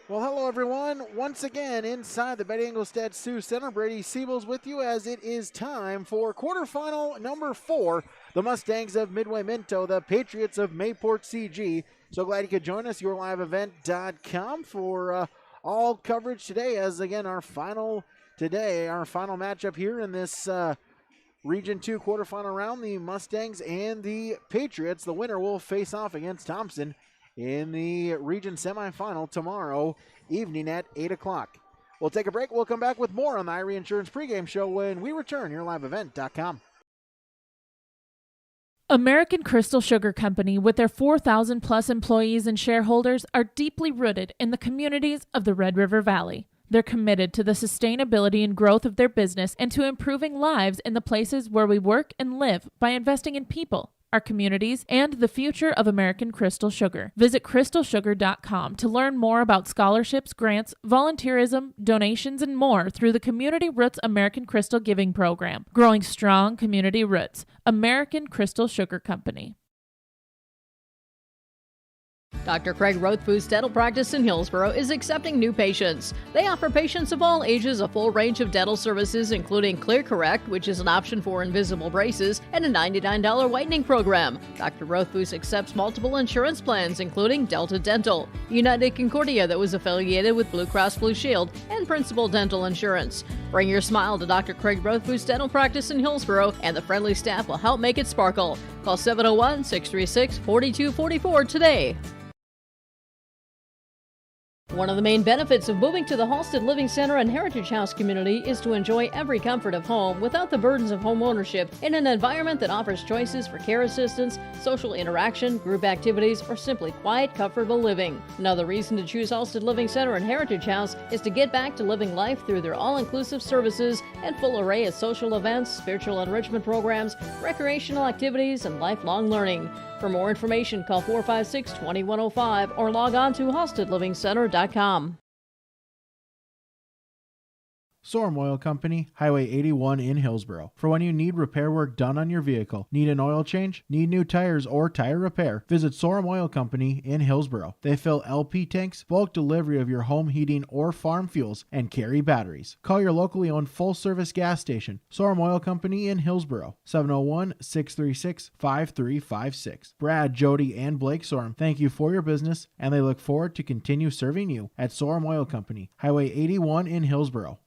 Well, hello everyone. Once again, inside the Betty Engelstad Sioux Center, Brady Siebel's with you as it is time for quarterfinal number 4. The Mustangs of Midway Minto, the Patriots of Mayport CG. So glad you could join us, yourliveevent.com, for all coverage today. As again, our final matchup here in this Region 2 quarterfinal round, the Mustangs and the Patriots. The winner will face off against Thompson in the region semifinal tomorrow evening at 8 o'clock. We'll take a break. We'll come back with more on the Irie Insurance pregame show when we return. YourLiveEvent.com. American Crystal Sugar Company, with their 4,000 plus employees and shareholders, are deeply rooted in the communities of the Red River Valley. They're committed to the sustainability and growth of their business and to improving lives in the places where we work and live by investing in people, our communities, and the future of American Crystal Sugar. Visit crystalsugar.com to learn more about scholarships, grants, volunteerism, donations, and more through the Community Roots American Crystal Giving Program. Growing strong community roots. American Crystal Sugar Company. Dr. Craig Rothfuss Dental Practice in Hillsborough is accepting new patients. They offer patients of all ages a full range of dental services, including Clear Correct, which is an option for invisible braces, and a $99 whitening program. Dr. Rothfuss accepts multiple insurance plans, including Delta Dental, United Concordia that was affiliated with Blue Cross Blue Shield, and Principal Dental Insurance. Bring your smile to Dr. Craig Rothfuss Dental Practice in Hillsborough, and the friendly staff will help make it sparkle. Call 701-636-4244 today. One of the main benefits of moving to the Halstead Living Center and Heritage House community is to enjoy every comfort of home without the burdens of home ownership in an environment that offers choices for care assistance, social interaction, group activities, or simply quiet, comfortable living. Another reason to choose Halstead Living Center and Heritage House is to get back to living life through their all-inclusive services and full array of social events, spiritual enrichment programs, recreational activities, and lifelong learning. For more information, call 456-2105 or log on to halsteadlivingcenter.com. Sorum Oil Company, Highway 81 in Hillsborough. For when you need repair work done on your vehicle, need an oil change, need new tires, or tire repair, visit Sorum Oil Company in Hillsborough. They fill LP tanks, bulk delivery of your home heating or farm fuels, and carry batteries. Call your locally owned full-service gas station, Sorum Oil Company in Hillsborough, 701-636-5356. Brad, Jody, and Blake Sorum thank you for your business, and they look forward to continue serving you at Sorum Oil Company, Highway 81 in Hillsborough.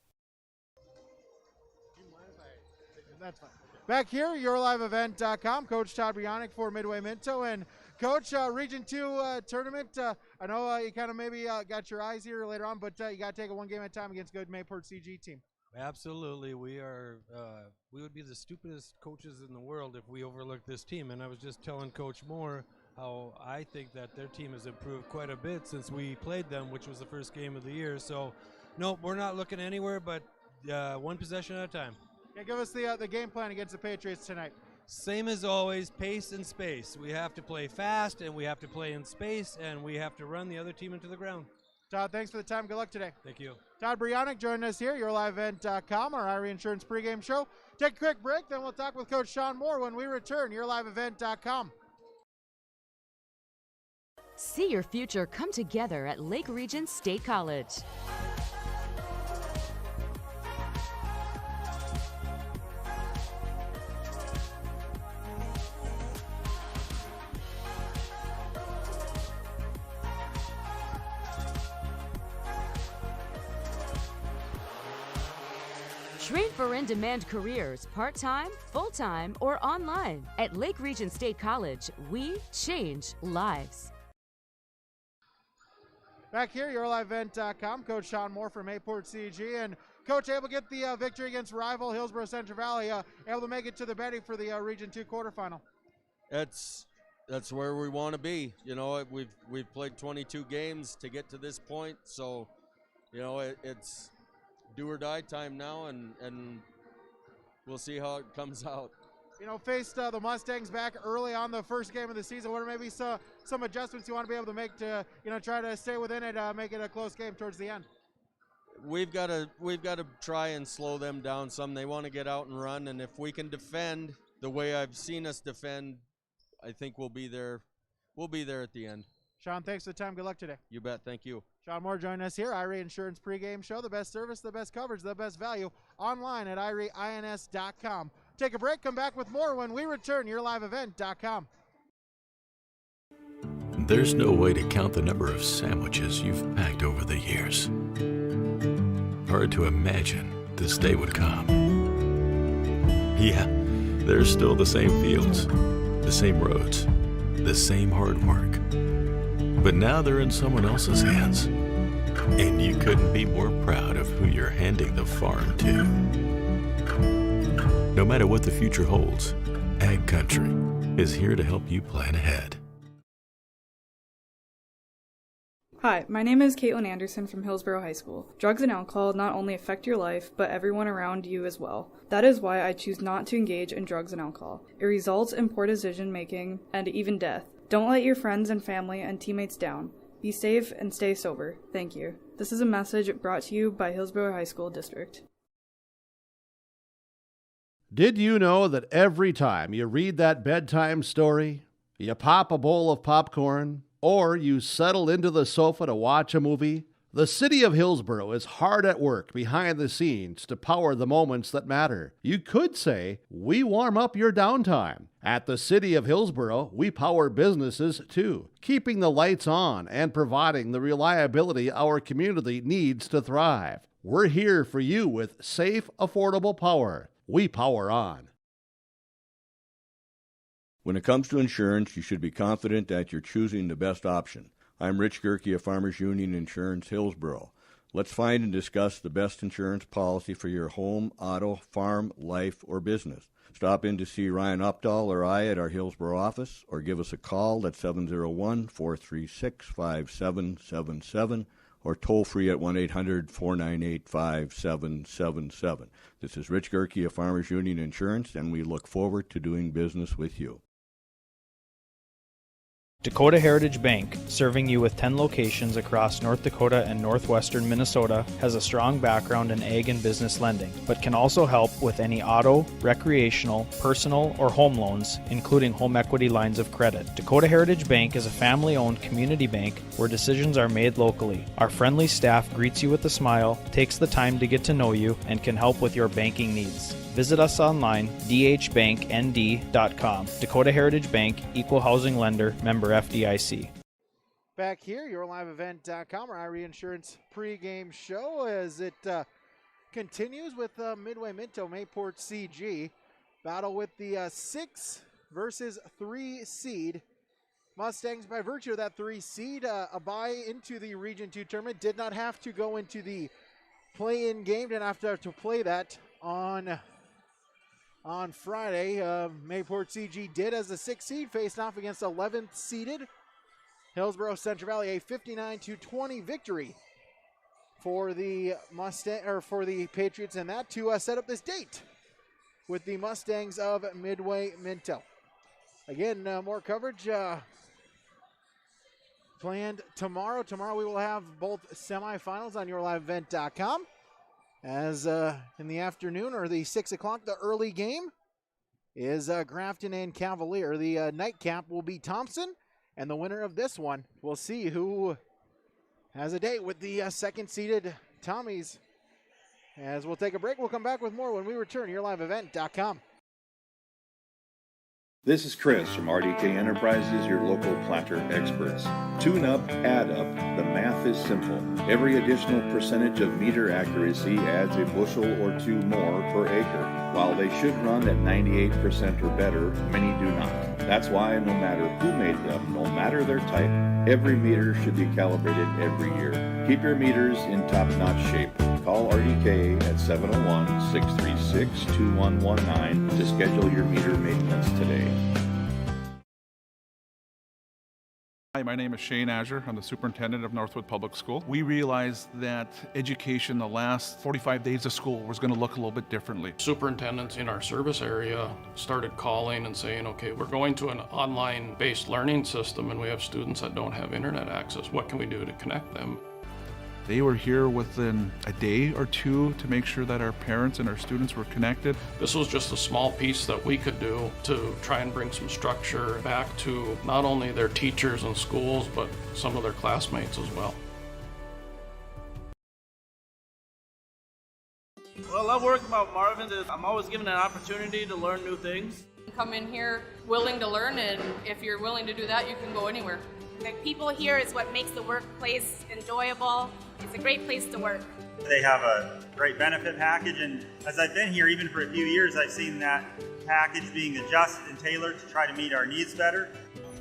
That's fine. Back here, yourliveevent.com. Coach Todd Brionic for Midway Minto. And Coach, Region 2 tournament, I know you kind of maybe got your eyes here later on, but you got to take it one game at a time against good Mayport CG team. Absolutely. We would be the stupidest coaches in the world if we overlooked this team. And I was just telling Coach Moore how I think that their team has improved quite a bit since we played them, which was the first game of the year. So, no, we're not looking anywhere but one possession at a time. Yeah, give us the game plan against the Patriots tonight. Same as always, pace and space. We have to play fast, and we have to play in space, and we have to run the other team into the ground. Todd, thanks for the time. Good luck today. Thank you. Todd Brionic joining us here, yourliveevent.com, our Irie Insurance pregame show. Take a quick break, then we'll talk with Coach Sean Moore when we return, yourliveevent.com. See your future come together at Lake Region State College. Train for in-demand careers, part-time, full-time, or online. At Lake Region State College, we change lives. Back here, yourliveevent.com. Coach Sean Moore from Mayport CG. And Coach, able to get the victory against rival Hillsborough Central Valley, able to make it to the Betty for the Region 2 quarterfinal. That's where we want to be. You know, we've played 22 games to get to this point, so you know it's do or die time now, and we'll see how it comes out. You know, faced the Mustangs back early on the first game of the season. What are maybe some adjustments you want to be able to make to, you know, try to stay within it, make it a close game towards the end? We've got to try and slow them down some. They want to get out and run, and if we can defend the way I've seen us defend, I think we'll be there. We'll be there at the end. Sean, thanks for the time. Good luck today. You bet. Thank you. John Moore joining us here, IRA Insurance Pregame Show. The best service, the best coverage, the best value online at IRAINS.com. Take a break, come back with more when we return. YourLiveEvent.com. There's no way to count the number of sandwiches you've packed over the years. Hard to imagine this day would come. Yeah, there's still the same fields, the same roads, the same hard work. But now they're in someone else's hands. And you couldn't be more proud of who you're handing the farm to. No matter what the future holds, Ag Country is here to help you plan ahead. Hi, my name is Caitlin Anderson from Hillsborough High School. Drugs and alcohol not only affect your life, but everyone around you as well. That is why I choose not to engage in drugs and alcohol. It results in poor decision making and even death. Don't let your friends and family and teammates down. Be safe and stay sober. Thank you. This is a message brought to you by Hillsborough High School District. Did you know that every time you read that bedtime story, you pop a bowl of popcorn, or you settle into the sofa to watch a movie, the city of Hillsborough is hard at work behind the scenes to power the moments that matter. You could say, we warm up your downtime. At the city of Hillsborough, we power businesses too, keeping the lights on and providing the reliability our community needs to thrive. We're here for you with safe, affordable power. We power on. When it comes to insurance, you should be confident that you're choosing the best option. I'm Rich Gerke of Farmers Union Insurance, Hillsborough. Let's find and discuss the best insurance policy for your home, auto, farm, life, or business. Stop in to see Ryan Updahl or I at our Hillsborough office, or give us a call at 701-436-5777, or toll free at 1-800-498-5777. This is Rich Gerke of Farmers Union Insurance, and we look forward to doing business with you. Dakota Heritage Bank, serving you with 10 locations across North Dakota and northwestern Minnesota, has a strong background in ag and business lending, but can also help with any auto, recreational, personal, or home loans, including home equity lines of credit. Dakota Heritage Bank is a family-owned community bank where decisions are made locally. Our friendly staff greets you with a smile, takes the time to get to know you, and can help with your banking needs. Visit us online, dhbanknd.com. Dakota Heritage Bank, Equal Housing Lender, member FDIC. Back here, YourLiveEvent.com, our IRA Insurance pregame show, as it continues with Midway Minto, Mayport CG. Battle with the 6 versus 3 seed. Mustangs, by virtue of that 3 seed, a bye into the Region 2 tournament, did not have to go into the play-in game, didn't have to play that on Friday. Mayport CG did, as the 6th seed faced off against 11th seeded Hillsborough Central Valley. A 59-20 victory for the for the Patriots, and that to set up this date with the Mustangs of Midway Minto. Again, more coverage planned tomorrow. Tomorrow we will have both semifinals on YourLiveEvent.com. As in the afternoon, or the 6 o'clock, the early game is Grafton and Cavalier. The nightcap will be Thompson, and the winner of this one, we'll see who has a date with the second-seeded Tommies. As we'll take a break, we'll come back with more when we return. YourLiveEvent.com. This is Chris from RDK Enterprises, your local planter experts. Tune up, add up, the math is simple. Every additional percentage of meter accuracy adds a bushel or 2 more per acre. While they should run at 98% or better, many do not. That's why no matter who made them, no matter their type, every meter should be calibrated every year. Keep your meters in top-notch shape. Call RDK at 701-636-2119 to schedule your meter maintenance today. Hi, my name is Shane Azure. I'm the superintendent of Northwood Public School. We realized that education the last 45 days of school was going to look a little bit differently. Superintendents in our service area started calling and saying, okay, we're going to an online-based learning system and we have students that don't have internet access. What can we do to connect them? They were here within a day or two to make sure that our parents and our students were connected. This was just a small piece that we could do to try and bring some structure back to not only their teachers and schools, but some of their classmates as well. What I love working about Marvin is I'm always given an opportunity to learn new things. Come in here willing to learn, and if you're willing to do that, you can go anywhere. The people here is what makes the workplace enjoyable. It's a great place to work. They have a great benefit package, and as I've been here even for a few years, I've seen that package being adjusted and tailored to try to meet our needs better.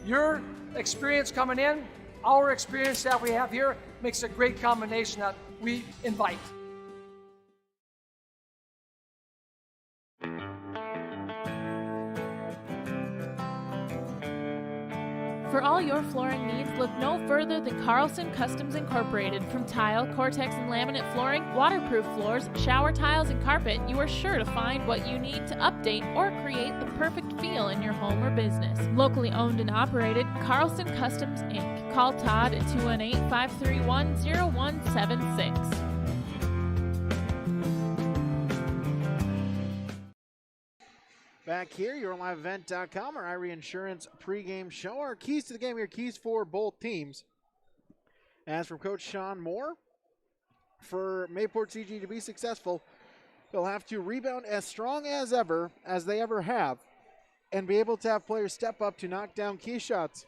Your experience coming in, our experience that we have here, makes a great combination that we invite. For all your flooring needs, look no further than Carlson Customs Incorporated. From tile, Cortex and laminate flooring, waterproof floors, shower tiles, and carpet, you are sure to find what you need to update or create the perfect feel in your home or business. Locally owned and operated, Carlson Customs Inc. Call Todd at 218-531-0176. Back here, YourLiveEvent.com, our Irie Insurance pregame show. Our keys to the game here, keys for both teams. As from Coach Sean Moore, for Mayport CG to be successful, they'll have to rebound as strong as ever, as they ever have, and be able to have players step up to knock down key shots,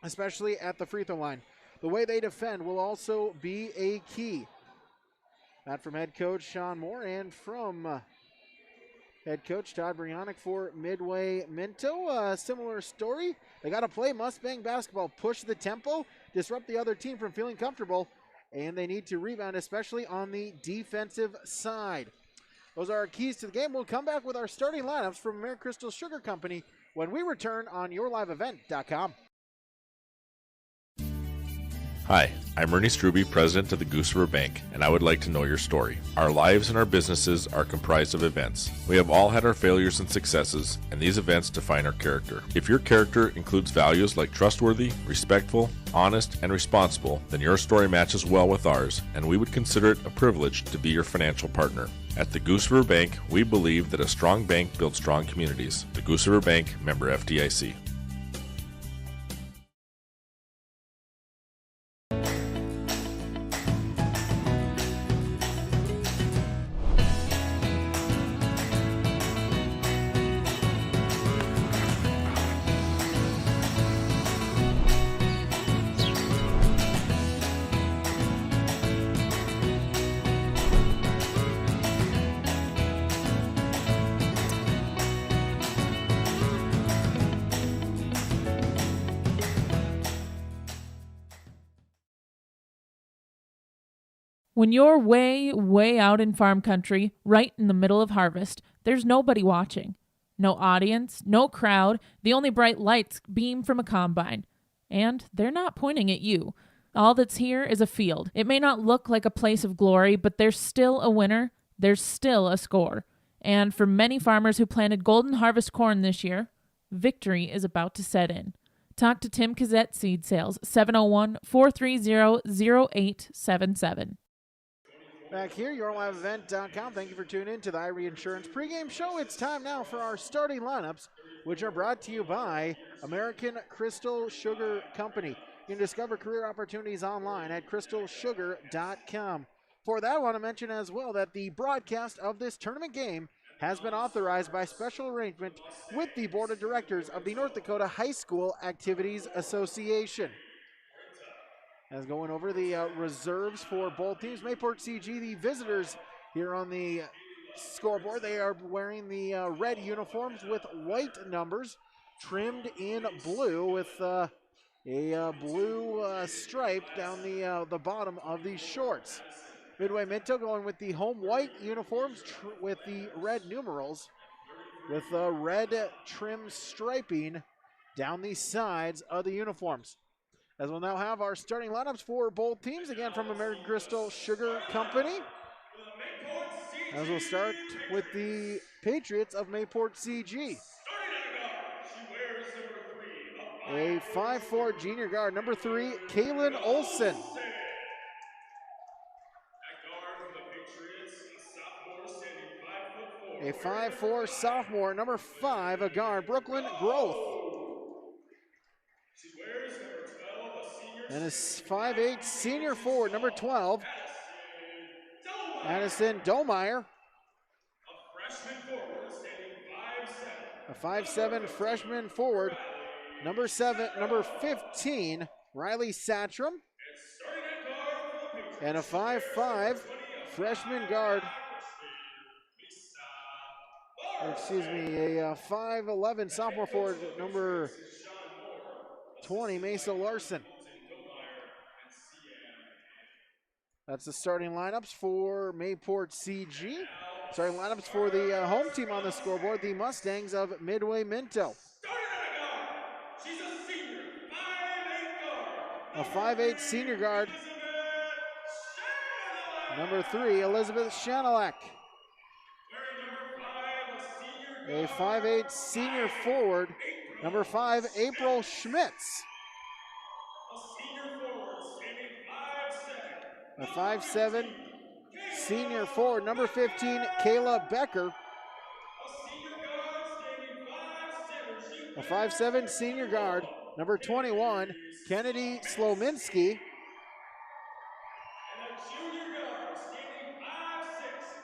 especially at the free throw line. The way they defend will also be a key. That from head coach Sean Moore and from head coach Todd Brionic for Midway Minto. Similar story. They got to play must-bang basketball, push the tempo, disrupt the other team from feeling comfortable, and they need to rebound, especially on the defensive side. Those are our keys to the game. We'll come back with our starting lineups from American Crystal Sugar Company when we return on YourLiveEvent.com. Hi, I'm Ernie Struby, president of the Goose River Bank, and I would like to know your story. Our lives and our businesses are comprised of events. We have all had our failures and successes, and these events define our character. If your character includes values like trustworthy, respectful, honest, and responsible, then your story matches well with ours, and we would consider it a privilege to be your financial partner. At the Goose River Bank, we believe that a strong bank builds strong communities. The Goose River Bank, member FDIC. When you're way, way out in farm country, right in the middle of harvest, there's nobody watching. No audience, no crowd, the only bright lights beam from a combine. And they're not pointing at you. All that's here is a field. It may not look like a place of glory, but there's still a winner. There's still a score. And for many farmers who planted golden harvest corn this year, victory is about to set in. Talk to Tim Kazette Seed Sales, 701-430-0877. Back here, YourLiveEvent.com. Thank you for tuning in to the Irie Insurance pregame show. It's time now for our starting lineups, which are brought to you by American Crystal Sugar Company. You can discover career opportunities online at crystalsugar.com. For that, I want to mention as well that the broadcast of this tournament game has been authorized by special arrangement with the Board of Directors of the North Dakota High School Activities Association. As going over the reserves for both teams, Mayport CG, the visitors here on the scoreboard, they are wearing the red uniforms with white numbers trimmed in blue with a blue stripe down the bottom of these shorts. Midway Minto going with the home white uniforms with the red numerals with the red trim striping down the sides of the uniforms. As we'll now have our starting lineups for both teams, again from American Crystal Sugar Company. As we'll start with the Patriots of Mayport CG. A 5'4" junior guard, number 3, Kaylin Olson. A 5'4" sophomore, number 5, a guard, Brooklyn Groth. And a 5'8" senior forward, number 12, Addison Domeyer. A 5'7" freshman forward. Number 15, Riley Satcham. And a 5'5" freshman guard. Excuse me, a 5'11" sophomore forward, number 20, Mesa Larson. That's the starting lineups for Mayport CG. Starting lineups for the home team on the scoreboard, the Mustangs of Midway Minto. A 5'8" senior guard. Number 3, Elizabeth Shanalak. A 5'8" senior forward. Number 5, April Schmitz. A 5'7" senior forward. Number 15, Kayla Becker. A 5'7" senior guard. Number 21, Kennedy Slominski.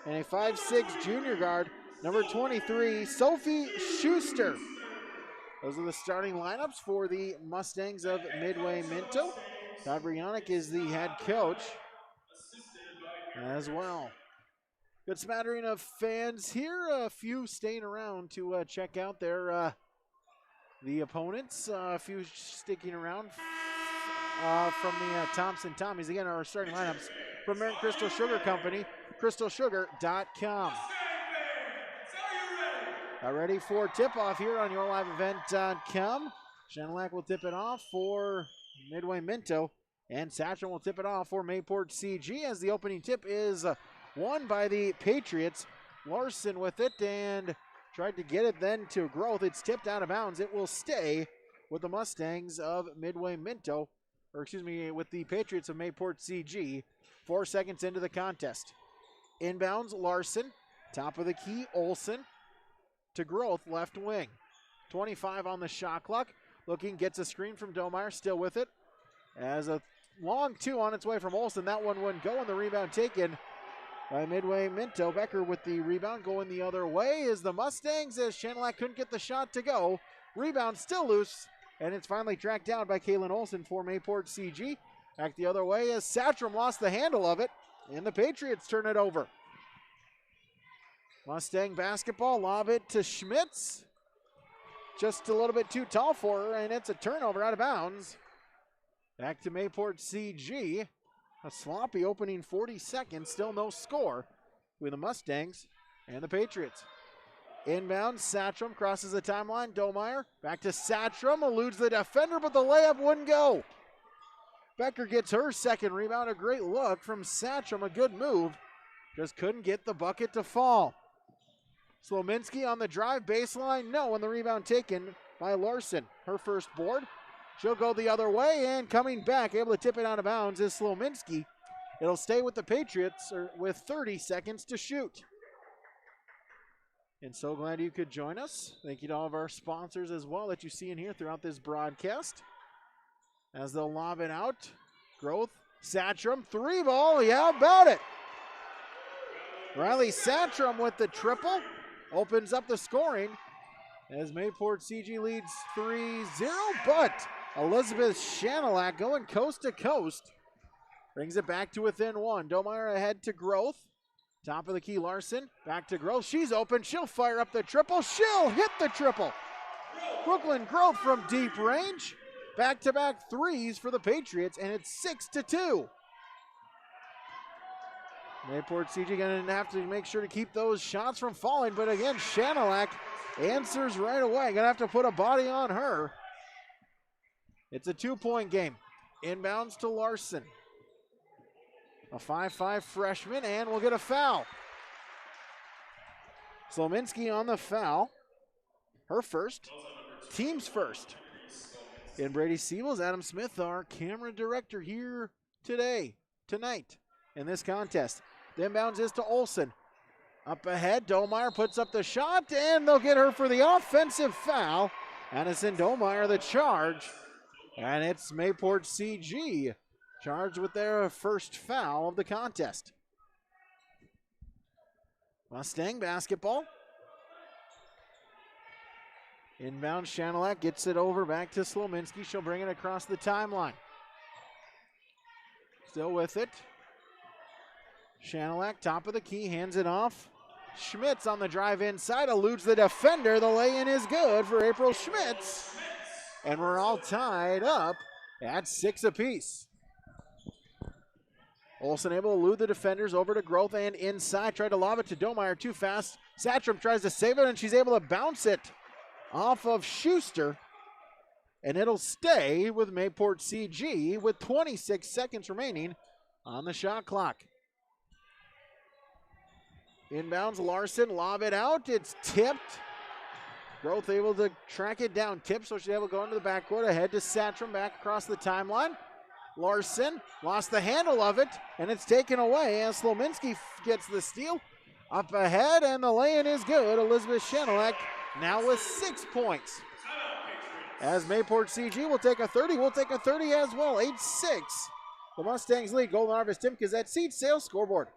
And a 5'6" junior guard. Number 23, Sophie Schuster. Those are the starting lineups for the Mustangs of Midway Minto. Todd Brionic is the head coach as well. Good smattering of fans here. A few staying around to check out the opponents. A few sticking around from the Thompson Tommies. Again, our starting lineups from American Crystal Sugar Company, crystalsugar.com. Ready for tip-off here on yourliveevent.com. Shanalak will tip it off for Midway Minto, and Satchel will tip it off for Mayport CG as the opening tip is won by the Patriots. Larson with it and tried to get it then to Growth. It's tipped out of bounds. It will stay with the Mustangs of Midway Minto, or excuse me, with the Patriots of Mayport CG. 4 seconds into the contest. Inbounds, Larson. Top of the key, Olson. To Growth, left wing. 25 on the shot clock. Looking, gets a screen from Domeyer, still with it. As a long 2 on its way from Olson. That one wouldn't go, and the rebound taken by Midway Minto. Becker with the rebound going the other way is the Mustangs as Shanalak couldn't get the shot to go. Rebound still loose, and it's finally tracked down by Kaylin Olson for Mayport CG. Back the other way as Satcham lost the handle of it, and the Patriots turn it over. Mustang basketball, lob it to Schmitz. Just a little bit too tall for her, and it's a turnover out of bounds. Back to Mayport CG. A sloppy opening 40 seconds, still no score with the Mustangs and the Patriots. Inbound, Satcham crosses the timeline. Domeyer back to Satcham, eludes the defender, but the layup wouldn't go. Becker gets her second rebound. A great look from Satcham, a good move. Just couldn't get the bucket to fall. Slominski on the drive, baseline, no, and the rebound taken by Larson. Her first board. She'll go the other way, and coming back, able to tip it out of bounds is Slominski. It'll stay with the Patriots with 30 seconds to shoot. And so glad you could join us. Thank you to all of our sponsors as well that you see in here throughout this broadcast. As they'll lob it out. Growth, Satcham, 3 ball, yeah, about it. Riley Satcham with the triple. Opens up the scoring as Mayport CG leads 3-0, but Elizabeth Shanalak going coast to coast. Brings it back to within 1. Domeyer ahead to Growth. Top of the key, Larson. Back to Growth. She's open. She'll fire up the triple. She'll hit the triple. Brooklyn Growth from deep range. Back-to-back threes for the Patriots, and it's 6-2. Mayport CG going to have to make sure to keep those shots from falling, but again, Shanalak answers right away. Going to have to put a body on her. It's a 2-point game. Inbounds to Larson. A 5'5" freshman, and we'll get a foul. Slominski on the foul. Her first. Team's first. And Brady Siebels, Adam Smith, our camera director here tonight, in this contest. The inbounds is to Olson. Up ahead, Domeyer puts up the shot, and they'll get her for the offensive foul. Addison Domeyer the charge, and it's Mayport CG charged with their first foul of the contest. Mustang basketball. Inbound, Shanelak gets it over back to Slominski. She'll bring it across the timeline. Still with it. Shanelak, top of the key, hands it off. Schmitz on the drive inside, eludes the defender. The lay-in is good for April Schmitz. And we're all tied up at 6 apiece. Olsen able to elude the defenders over to Groth and inside. Tried to lob it to Domeyer too fast. Satcham tries to save it and she's able to bounce it off of Schuster. And it'll stay with Mayport CG with 26 seconds remaining on the shot clock. Inbounds, Larson, lob it out. It's tipped. Groth able to track it down. Tip, so she's able to go into the backcourt. Ahead to Satcham, back across the timeline. Larson lost the handle of it, and it's taken away as Slominski gets the steal. Up ahead, and the lay-in is good. Elizabeth Shanelak now with 6 points. As Mayport CG will take a 30, we'll take a 30 as well. 8-6. The Mustangs lead. Golden Harvest Tim Gazette seed sales scoreboard.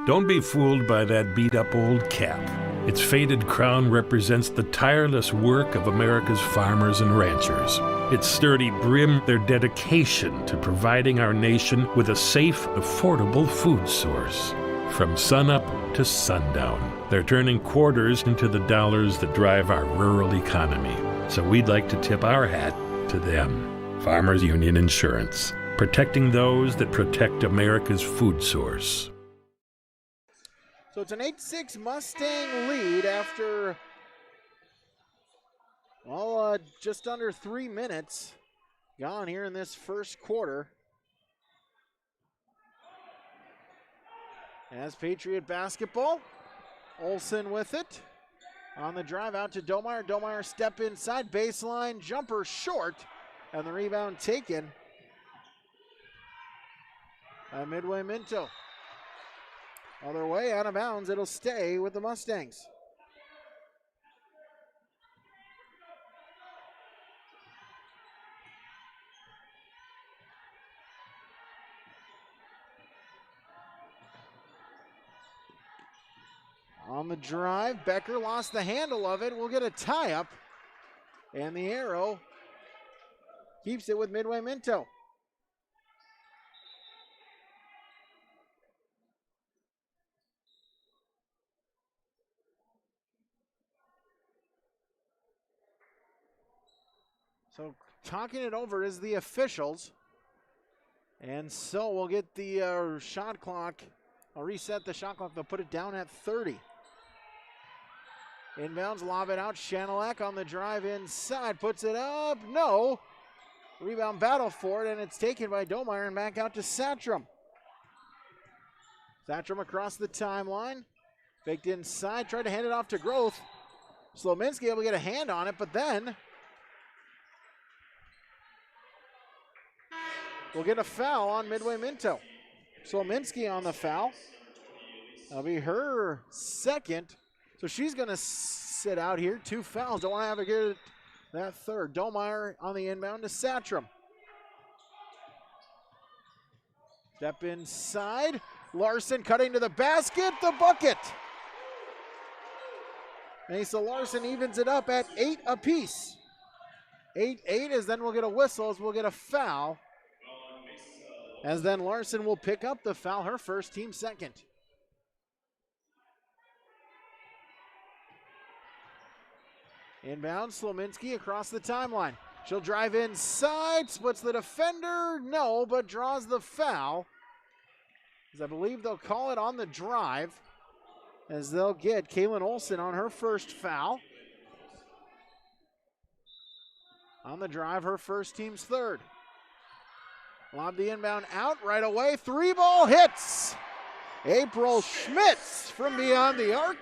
Don't be fooled by that beat-up old cap. Its faded crown represents the tireless work of America's farmers and ranchers. Its sturdy brim, their dedication to providing our nation with a safe, affordable food source. From sunup to sundown, they're turning quarters into the dollars that drive our rural economy. So we'd like to tip our hat to them. Farmers Union Insurance, protecting those that protect America's food source. So it's an 8-6 Mustang lead after, well, just under 3 minutes gone here in this first quarter. As Patriot basketball, Olsen with it. On the drive out to Domeyer. Domeyer step inside, baseline, jumper short, and the rebound taken by Midway Minto. Other way, out of bounds, it'll stay with the Mustangs. On the drive, Becker lost the handle of it. We'll get a tie-up, and the arrow keeps it with Midway Minto. So talking it over is the officials. And so we'll get the shot clock. I'll reset the shot clock. They'll put it down at 30. Inbounds, lob it out. Shanelak on the drive inside. Puts it up. No. Rebound battle for it, and it's taken by Domeyer and back out to Satcham. Satcham across the timeline. Faked inside. Tried to hand it off to Groth. Slominski able to get a hand on it, but then we'll get a foul on Midway Minto. Slominski on the foul. That'll be her second. So she's going to sit out here. 2 fouls. Don't want to have to get that third. Domeyer on the inbound to Satcham. Step inside. Larson cutting to the basket. The bucket. Mesa Larson evens it up at 8 apiece. 8-8 as then we'll get a whistle as we'll get a foul. As then Larson will pick up the foul, her first, team second. Inbound, Slominski across the timeline. She'll drive inside, splits the defender, no, but draws the foul. As I believe they'll call it on the drive, as they'll get Kaylin Olsen on her first foul. On the drive, her first, team's third. Lob the inbound out right away. 3-ball hits. April Schmitz from beyond the arc.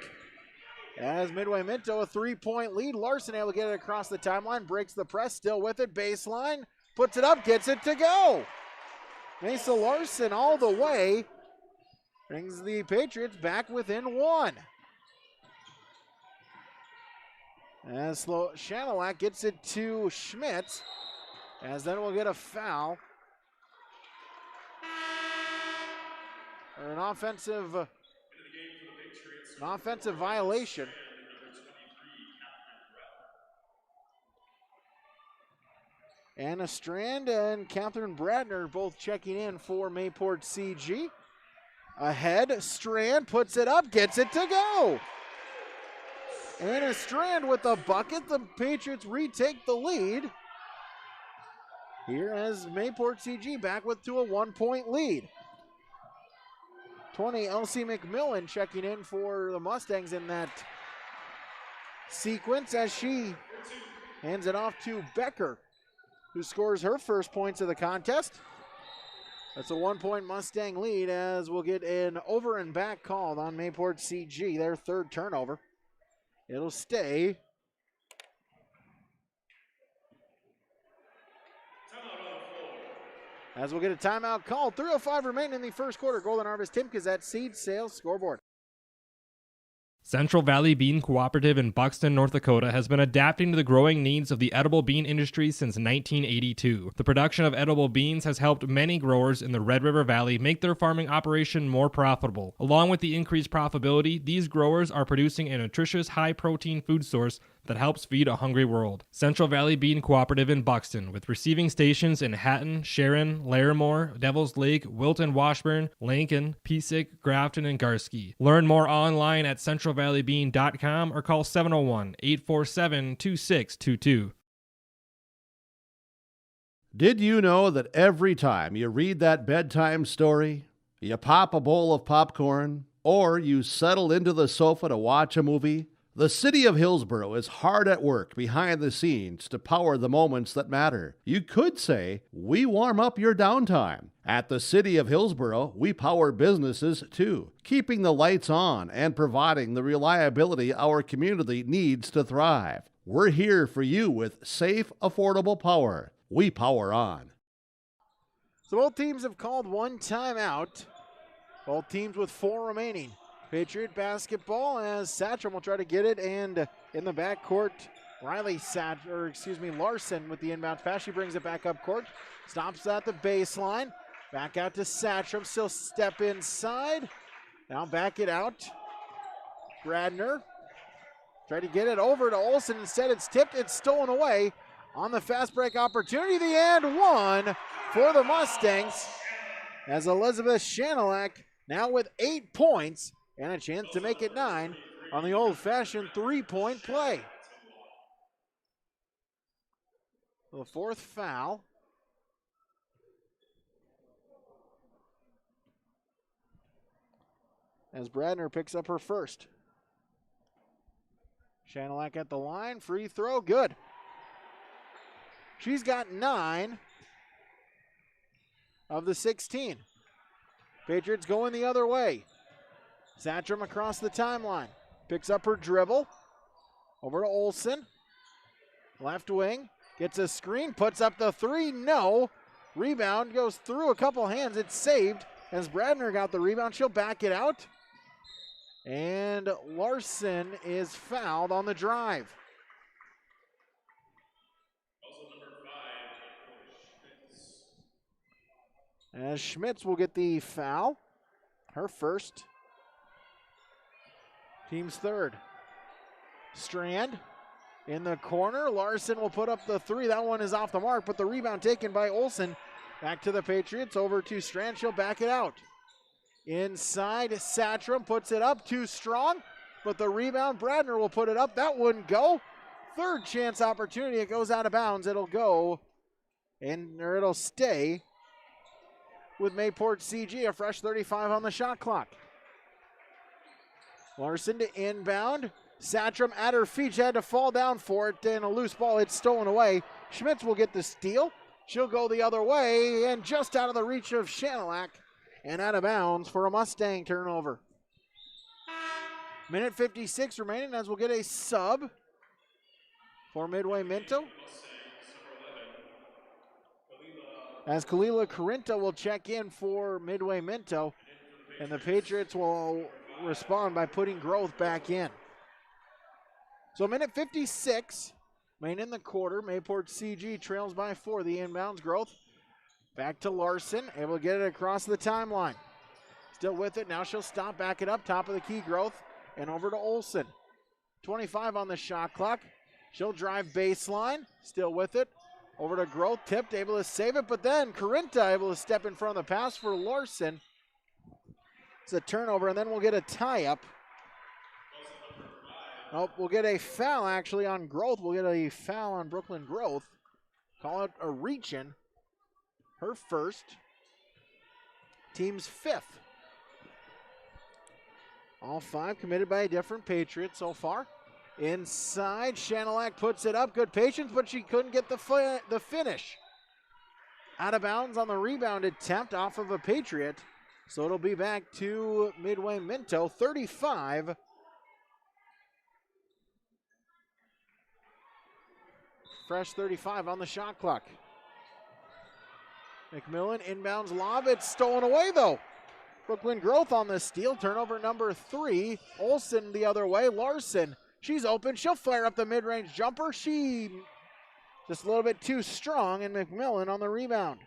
As Midway Minto a 3-point lead. Larson able to get it across the timeline. Breaks the press. Still with it. Baseline. Puts it up. Gets it to go. Mesa Larson all the way. Brings the Patriots back within 1. As Shanelak gets it to Schmitz. As then we'll get a foul. Or an offensive An offensive violation. Anna Strand and Catherine Bradner both checking in for Mayport CG. Ahead, Strand puts it up, gets it to go. Anna Strand with the bucket. The Patriots retake the lead. Here as Mayport CG back to a 1-point lead. 20, Elsie McMillan checking in for the Mustangs in that sequence as she hands it off to Becker, who scores her first points of the contest. That's a 1-point Mustang lead as we'll get an over and back called on Mayport CG, their third turnover. It'll stay. As we'll get a timeout called. 3:05 remaining in the first quarter. Golden Harvest Timkins at Seed Sales scoreboard. Central Valley Bean Cooperative in Buxton, North Dakota has been adapting to the growing needs of the edible bean industry since 1982. The production of edible beans has helped many growers in the Red River Valley make their farming operation more profitable. Along with the increased profitability, these growers are producing a nutritious, high-protein food source that helps feed a hungry world. Central Valley Bean Cooperative in Buxton, with receiving stations in Hatton, Sharon, Larimore, Devils Lake, Wilton, Washburn, Lincoln, Piesick, Grafton, and Garski. Learn more online at centralvalleybean.com or call 701-847-2622. Did you know that every time you read that bedtime story, you pop a bowl of popcorn, or you settle into the sofa to watch a movie, the city of Hillsborough is hard at work behind the scenes to power the moments that matter. You could say, we warm up your downtime. At the city of Hillsborough, we power businesses too, keeping the lights on and providing the reliability our community needs to thrive. We're here for you with safe, affordable power. We power on. So both teams have called one timeout. Both teams with 4 remaining. Patriot basketball as Satcham will try to get it, and in the backcourt, Larson with the inbound pass. She brings it back up court, stops at the baseline, back out to Satcham, still step inside, now back it out. Bradner try to get it over to Olsen, instead it's tipped, it's stolen away on the fast break opportunity. The and one for the Mustangs as Elizabeth Shanelak now with 8 points and a chance to make it 9 on the old-fashioned 3-point play. The 4th foul. As Bradner picks up her first. Shanelak at the line, free throw, good. She's got 9 of the 16. Patriots going the other way. Satcham across the timeline. Picks up her dribble. Over to Olsen. Left wing. Gets a screen. Puts up the 3. No. Rebound goes through a couple hands. It's saved as Bradner got the rebound. She'll back it out. And Larson is fouled on the drive. As Schmitz will get the foul. Her first. Team's third. Strand in the corner. Larson will put up the 3. That one is off the mark, but the rebound taken by Olsen. Back to the Patriots. Over to Strand. She'll back it out. Inside, Satcham puts it up. Too strong, but the rebound, Bradner will put it up. That wouldn't go. Third chance opportunity. It goes out of bounds. It'll go, or it'll stay with Mayport CG. A fresh 35 on the shot clock. Larson to inbound. Satcham at her feet. She had to fall down for it, and a loose ball. It's stolen away. Schmitz will get the steal. She'll go the other way, and just out of the reach of Shanelak, and out of bounds for a Mustang turnover. Minute 56 remaining as we'll get a sub for Midway Minto. As Kalila Corinta will check in for Midway Minto, and the Patriots will respond by putting Growth back in. So minute 56, main in the quarter. Mayport CG trails by 4. The inbounds, Growth. Back to Larson, able to get it across the timeline. Still with it, now she'll stop, back it up, top of the key, Growth. and over to Olsen. 25 on the shot clock. She'll drive baseline, still with it. Over to Groth, tipped, able to save it, but then Corinta able to step in front of the pass for Larson. It's a turnover, and then we'll get a tie-up. Oh, we'll get a foul actually on Groth. We'll get a foul on Brooklyn Groth. Call it a reach-in. Her first. Team's fifth. All five committed by a different Patriot so far. Inside, Shanilak puts it up. Good patience, but she couldn't get the finish. Out of bounds on the rebound attempt off of a Patriot. So it'll be back to Midway Minto, 35. Fresh 35 on the shot clock. McMillan inbounds lob. It's stolen away though. Brooklyn Groth on the steal. Turnover number 3. Olsen the other way. Larson, she's open. She'll fire up the mid-range jumper. She just a little bit too strong, and McMillan on the rebound.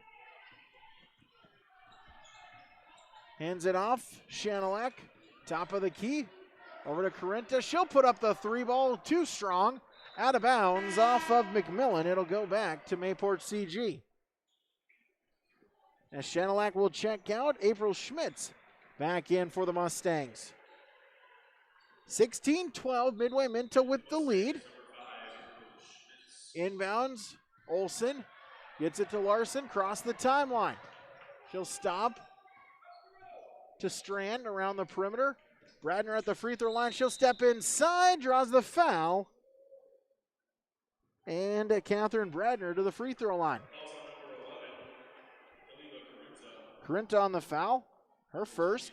Hands it off. Shanilak, top of the key. Over to Corinta. She'll put up the 3-ball. Too strong. Out of bounds off of McMillan. It'll go back to Mayport CG. As Shanilak will check out, April Schmitz back in for the Mustangs. 16-12, Midway Minto with the lead. Inbounds, Olsen gets it to Larson, cross the timeline. She'll stop to Strand around the perimeter. Bradner at the free throw line. She'll step inside, draws the foul. And Catherine Bradner to the free throw line. Corinta on the foul, her first,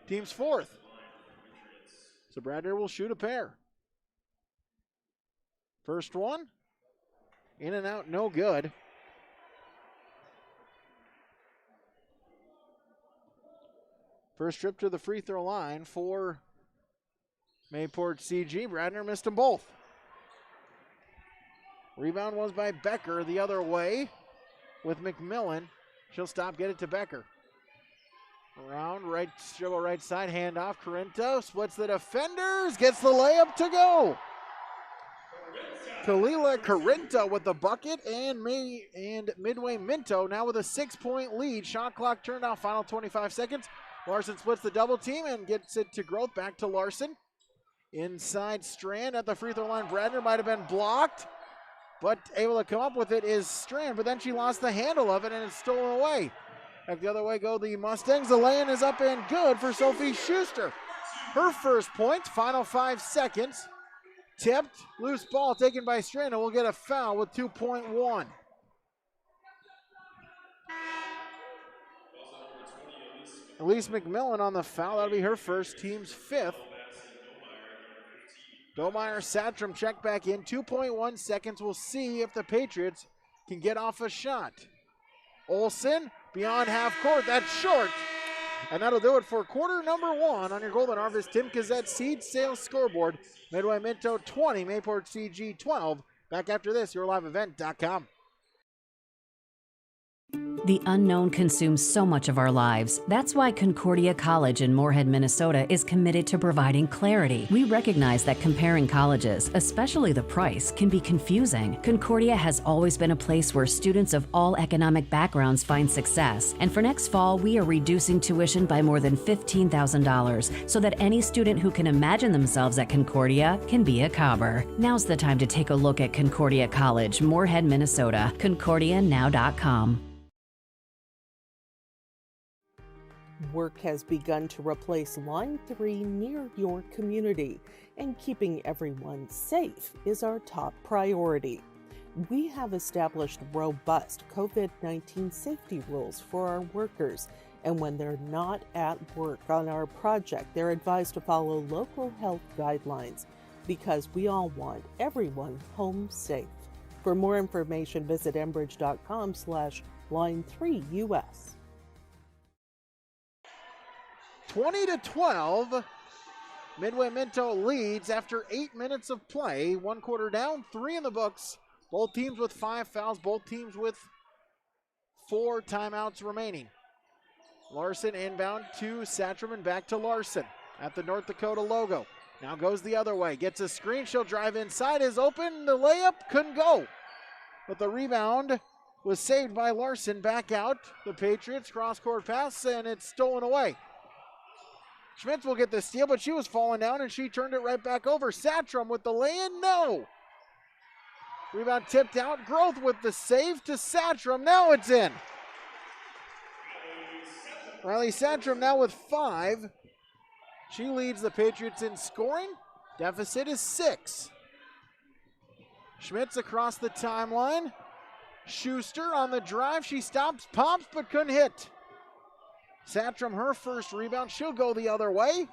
team's fourth. So Bradner will shoot a pair. First one, in and out, no good. First trip to the free throw line for Mayport CG. Bradner missed them both. Rebound was by Becker the other way with McMillan. She'll stop, get it to Becker. Around, right, dribble right side, handoff. Corinta splits the defenders, gets the layup to go. Kalila Corinta with the bucket, and Midway Minto now with a 6-point lead. Shot clock turned off, final 25 seconds. Larson splits the double team and gets it to Groth, back to Larson. Inside Strand at the free throw line. Bradner might have been blocked, but able to come up with it is Strand, but then she lost the handle of it and it's stolen away. Back the other way go the Mustangs. The lay-in is up and good for Sophie Schuster. Her first point, final 5 seconds. Tipped, loose ball taken by Strand, and we'll get a foul with 2.1. Elise McMillan on the foul. That'll be her first, team's fifth. Domeyer Satram check back in. 2.1 seconds. We'll see if the Patriots can get off a shot. Olsen beyond half court. That's short. And that'll do it for quarter number 1 on your Golden Harvest Tim Gazette Seed Sales Scoreboard. Midway Minto 20, Mayport CG 12. Back after this, yourliveevent.com. The unknown consumes so much of our lives. That's why Concordia College in Moorhead, Minnesota is committed to providing clarity. We recognize that comparing colleges, especially the price, can be confusing. Concordia has always been a place where students of all economic backgrounds find success. And for next fall, we are reducing tuition by more than $15,000 so that any student who can imagine themselves at Concordia can be a Cobber. Now's the time to take a look at Concordia College, Moorhead, Minnesota. ConcordiaNow.com. Work has begun to replace Line 3 near your community, and keeping everyone safe is our top priority. We have established robust COVID-19 safety rules for our workers, and when they're not at work on our project, they're advised to follow local health guidelines because we all want everyone home safe. For more information, visit enbridge.com/line3us. 20-12, Midway Minto leads after 8 minutes of play. 1 quarter down, 3 in the books. Both teams with 5 fouls, both teams with 4 timeouts remaining. Larson inbound to Satram and back to Larson at the North Dakota logo. Now goes the other way. Gets a screen. She'll drive inside. Is open. The layup couldn't go. But the rebound was saved by Larson. Back out. The Patriots cross-court pass, and it's stolen away. Schmitz will get the steal, but she was falling down, and she turned it right back over. Satrom with the lay-in. No. Rebound tipped out. Growth with the save to Satrom. Now it's in. Riley Satrom now with 5. She leads the Patriots in scoring. Deficit is 6. Schmitz across the timeline. Schuster on the drive. She stops, pops, but couldn't hit. Satrom, her first rebound. She'll go the other way.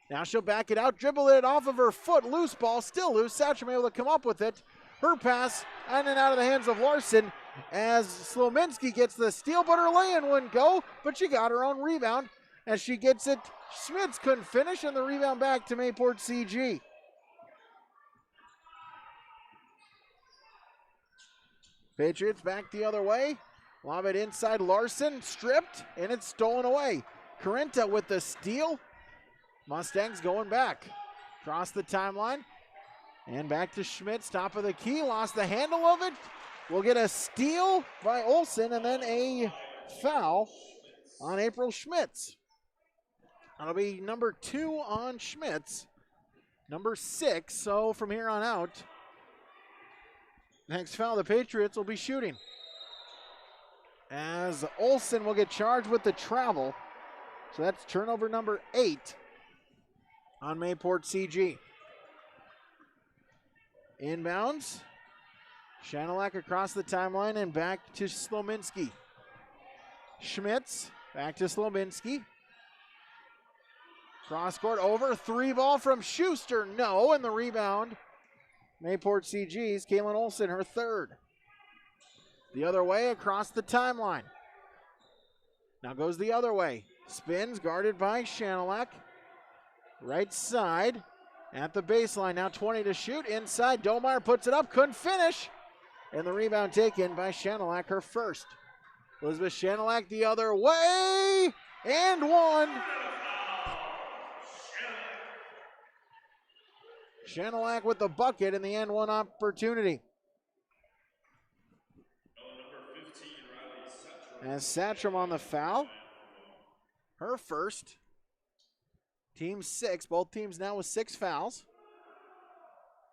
Now she'll back it out, dribble it off of her foot. Loose ball, still loose. Satrom able to come up with it. Her pass in and out of the hands of Larson as Slominski gets the steal, but her lay-in wouldn't go, but she got her own rebound as she gets it. Schmitz couldn't finish, and the rebound back to Mayport CG. Patriots back the other way. Lob it inside. Larson stripped, and it's stolen away. Carenta with the steal. Mustangs going back. Across the timeline. And back to Schmitz, top of the key. Lost the handle of it. We'll get a steal by Olsen, and then a foul on April Schmitz. That'll be number 2 on Schmitz. Number 6, so from here on out, next foul, the Patriots will be shooting. As Olsen will get charged with the travel. So that's turnover number 8 on Mayport CG. Inbounds. Shanilak across the timeline and back to Slominski. Schmitz back to Slominski. Cross court over. 3 ball from Schuster. No, and the rebound. Mayport CG's Kaylin Olsen, her 3rd. The other way across the timeline. Now goes the other way. Spins, guarded by Shanilak. Right side at the baseline. Now 20 to shoot. Inside, Domeyer puts it up. Couldn't finish. And the rebound taken by Shanilak, her 1st. Elizabeth Shanilak the other way. And 1. Shanilak with the bucket in the end 1 opportunity. As Satrom on the foul. Her 1st. Team 6. Both teams now with 6 fouls.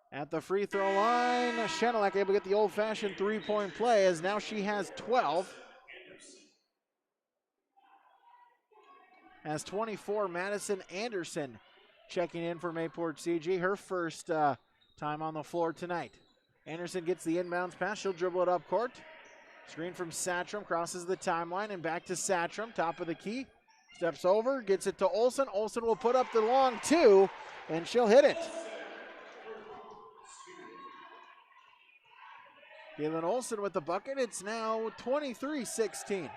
At the free throw line, Shanilak able to get the old-fashioned 3-point play as now she has 12. Has 24, Madison Anderson checking in for Mayport CG. Her 1st time on the floor tonight. Anderson gets the inbounds pass. She'll dribble it up court. Screen from Satrom, crosses the timeline and back to Satrom, top of the key. Steps over, gets it to Olsen. Olsen will put up the long 2, and she'll hit it. Kaylin Olsen with the bucket. It's now 23-16.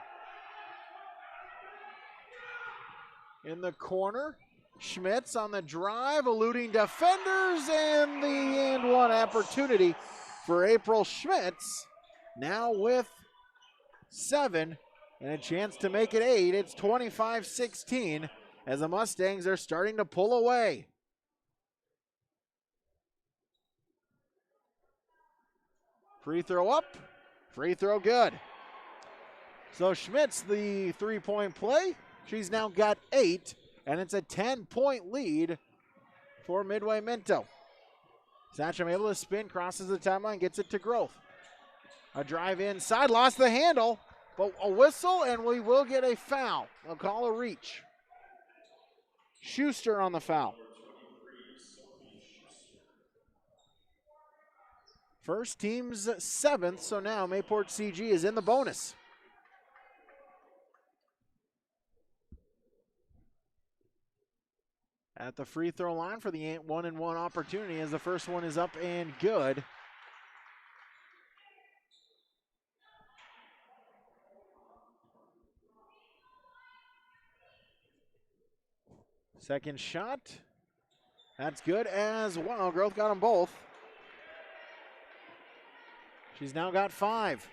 In the corner, Schmitz on the drive, eluding defenders, and the and 1 opportunity for April Schmitz. Now with 7 and a chance to make it 8. It's 25-16 as the Mustangs are starting to pull away. Free throw up, free throw good. So Schmitz, the 3-point play, she's now got 8, and it's a 10-point lead for Midway Minto. Satcham able to spin, crosses the timeline, gets it to Growth. A drive inside, lost the handle, but a whistle, and we will get a foul. They'll call a reach. Schuster on the foul. First team's 7th, so now Mayport CG is in the bonus. At the free throw line for the 1-and-1 opportunity as the first one is up and good. Second shot. That's good as well. Growth got them both. She's now got 5.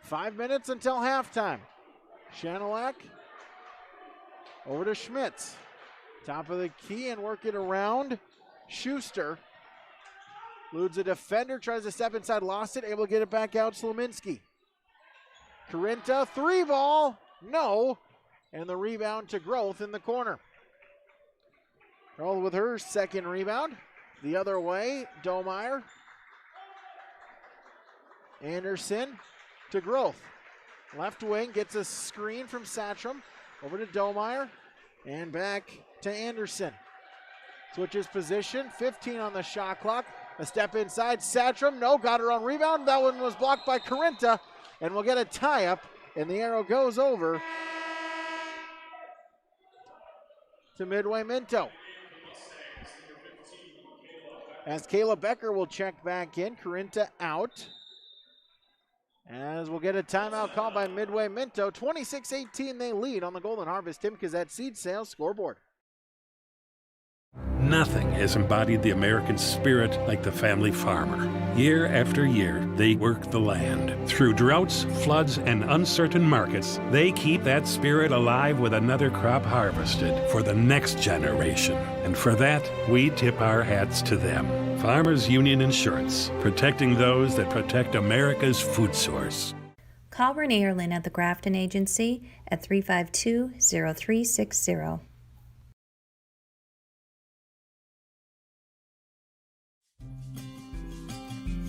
5 minutes until halftime. Shanilak Over to Schmitz. Top of the key and work it around. Schuster. Eludes a defender, tries to step inside, lost it, able to get it back out, Slominski. Carinta, 3-ball, no. And the rebound to Groth in the corner. Groth with her second rebound. The other way, Domeyer. Anderson to Groth. Left wing gets a screen from Satcham. Over to Domeyer. And back to Anderson. Switches position, 15 on the shot clock. A step inside, Satcham, no, got her on rebound. That one was blocked by Carinta. And we'll get a tie-up, and the arrow goes over to Midway Minto. As Kayla Becker will check back in, Carinta out. As we'll get a timeout called by Midway Minto. 26-18 they lead on the Golden Harvest Tim Kazette Seed Sales scoreboard. Nothing has embodied the American spirit like the family farmer. Year after year, they work the land. Through droughts, floods, and uncertain markets, they keep that spirit alive with another crop harvested for the next generation. And for that, we tip our hats to them. Farmers Union Insurance, protecting those that protect America's food source. Call Renee or Lynn at the Grafton Agency at 352-0360.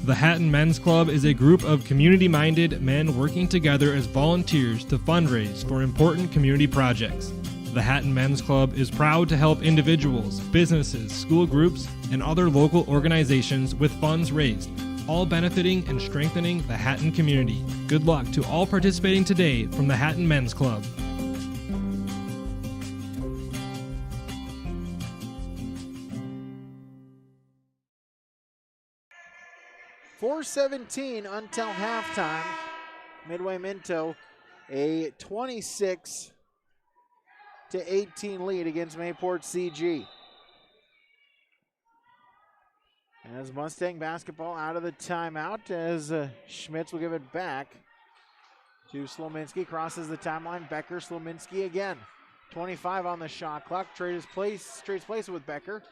The Hatton Men's Club is a group of community-minded men working together as volunteers to fundraise for important community projects. The Hatton Men's Club is proud to help individuals, businesses, school groups, and other local organizations with funds raised, all benefiting and strengthening the Hatton community. Good luck to all participating today from the Hatton Men's Club. 4:17 until halftime. Midway Minto, a 26-18 lead against Mayport CG. As Mustang basketball out of the timeout, as Schmitz will give it back to Slominski. Crosses the timeline. Becker, Slominski again. 25 on the shot clock. Trades place with Becker.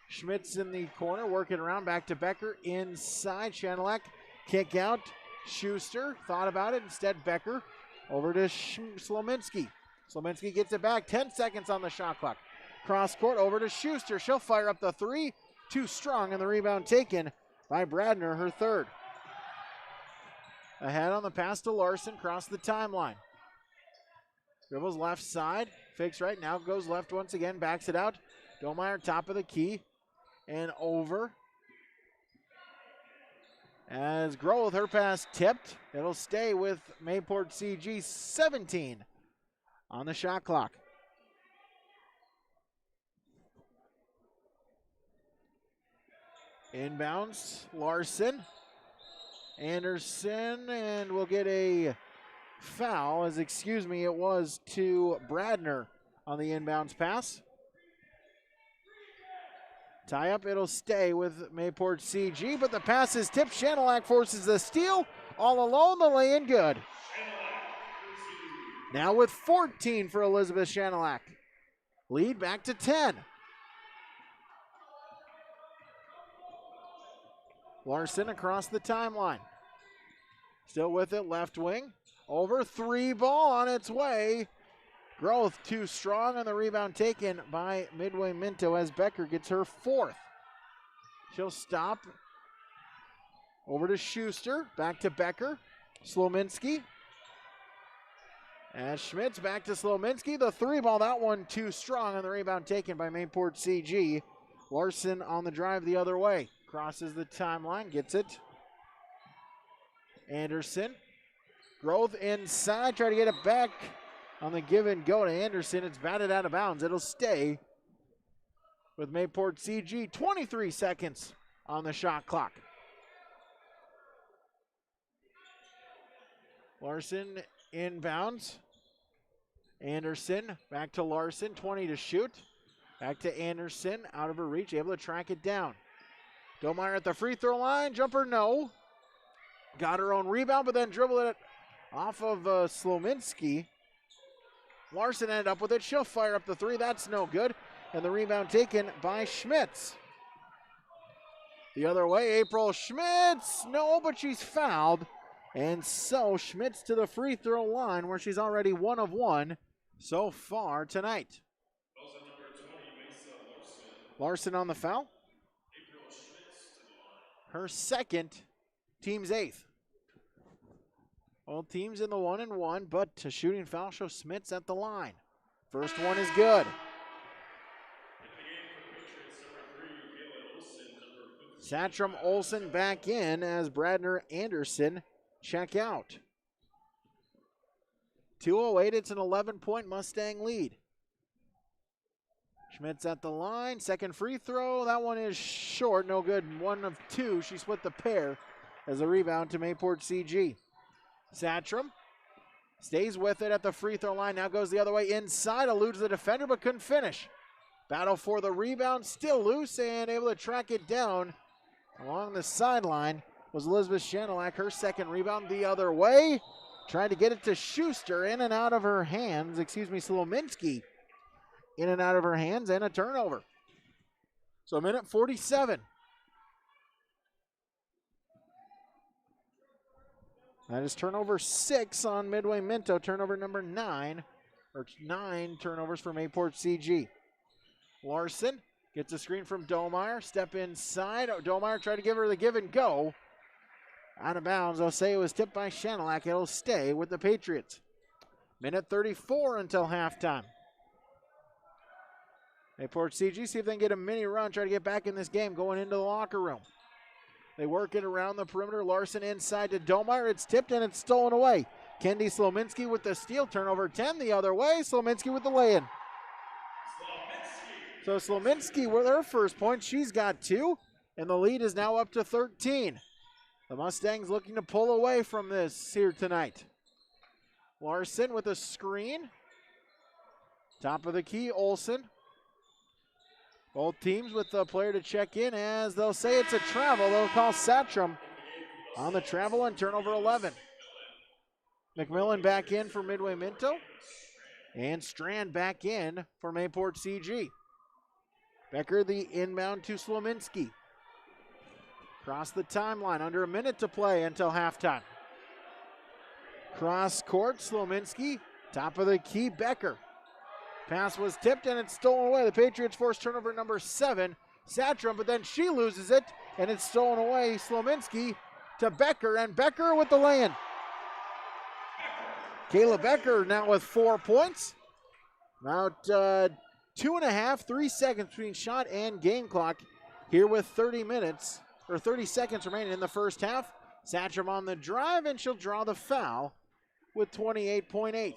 Schmitz in the corner, working around, back to Becker, inside, Chanelek, kick out, Schuster, thought about it, instead Becker, over to Slominski. Slominski gets it back, 10 seconds on the shot clock. Cross court, over to Schuster, she'll fire up the three, too strong, and the rebound taken by Bradner, her third. Ahead on the pass to Larson, cross the timeline. Dribbles left side, fakes right, now goes left once again, backs it out. Domeyer, top of the key, and over. As Groth, her pass tipped. It'll stay with Mayport CG, 17 on the shot clock. Inbounds, Larson. Anderson, and we'll get a foul, it was to Bradner on the inbounds pass. Tie up, it'll stay with Mayport CG, but the pass is tipped. Chanelak forces the steal. All alone, the lay-in good. Now with 14 for Elizabeth Chanelak. Lead back to 10. Larson across the timeline. Still with it, left wing. Over, three ball on its way. Groth too strong on the rebound taken by Midway Minto as Becker gets her fourth. She'll stop. Over to Schuster, back to Becker. Slominski. And Schmitz back to Slominski. The three ball, that one too strong on the rebound taken by Mayport CG. Larson on the drive the other way. Crosses the timeline, gets it. Anderson. Groth inside, try to get it back. On the give and go to Anderson, it's batted out of bounds. It'll stay with Mayport CG. 23 seconds on the shot clock. Larson inbounds. Anderson back to Larson, 20 to shoot. Back to Anderson, out of her reach, able to track it down. Domeyer at the free throw line, jumper no. Got her own rebound, but then dribbled it off of Slominski. Larson ended up with it. She'll fire up the three. That's no good. And the rebound taken by Schmitz. The other way, April Schmitz. No, but she's fouled. And so Schmitz to the free throw line where she's already 1 of 1 so far tonight. Larson on the foul. Her second, team's 8th. Both teams in the 1-and-1, but a shooting foul shows Schmitz at the line. First one is good. Satcham Olsen back in as Bradner Anderson check out. 2:08, it's an 11-point Mustang lead. Schmitz at the line, second free throw. That one is short, no good. 1 of 2, she split the pair as a rebound to Mayport CG. Satcham stays with it at the free throw line, now goes the other way inside, eludes the defender but couldn't finish. Battle for the rebound, still loose and able to track it down along the sideline was Elizabeth Shanelak, her second rebound the other way. Trying to get it to Schuster, in and out of her hands, Slominski. In and out of her hands, and a turnover. So minute 47. That is turnover 6 on Midway Minto, turnover number 9, or 9 turnovers for Mayport CG. Larson gets a screen from Domeyer, step inside. Domeyer tried to give her the give and go. Out of bounds, they'll say it was tipped by Shanelak. It'll stay with the Patriots. Minute 34 until halftime. Mayport CG see if they can get a mini run, try to get back in this game going into the locker room. They work it around the perimeter. Larson inside to Domeyer. It's tipped and it's stolen away. Kendi Slominski with the steal. Turnover 10 the other way. Slominski with the lay-in. So Slominski with her first point. She's got 2. And the lead is now up to 13. The Mustangs looking to pull away from this here tonight. Larson with a screen. Top of the key, Olsen. Both teams with the player to check in as they'll say it's a travel. They'll call Satcham on the travel and turnover 11. McMillan back in for Midway Minto. And Strand back in for Mayport CG. Becker the inbound to Slominski. Across the timeline, under a minute to play until halftime. Cross court, Slominski. Top of the key, Becker. Pass was tipped and it's stolen away. The Patriots force turnover number 7. Satcham, but then she loses it and it's stolen away. Slominski to Becker, and Becker with the lay-in. Kayla Becker now with 4 points. About 2.5, 3 seconds between shot and game clock here with 30 seconds remaining in the first half. Satcham on the drive, and she'll draw the foul with 28.8.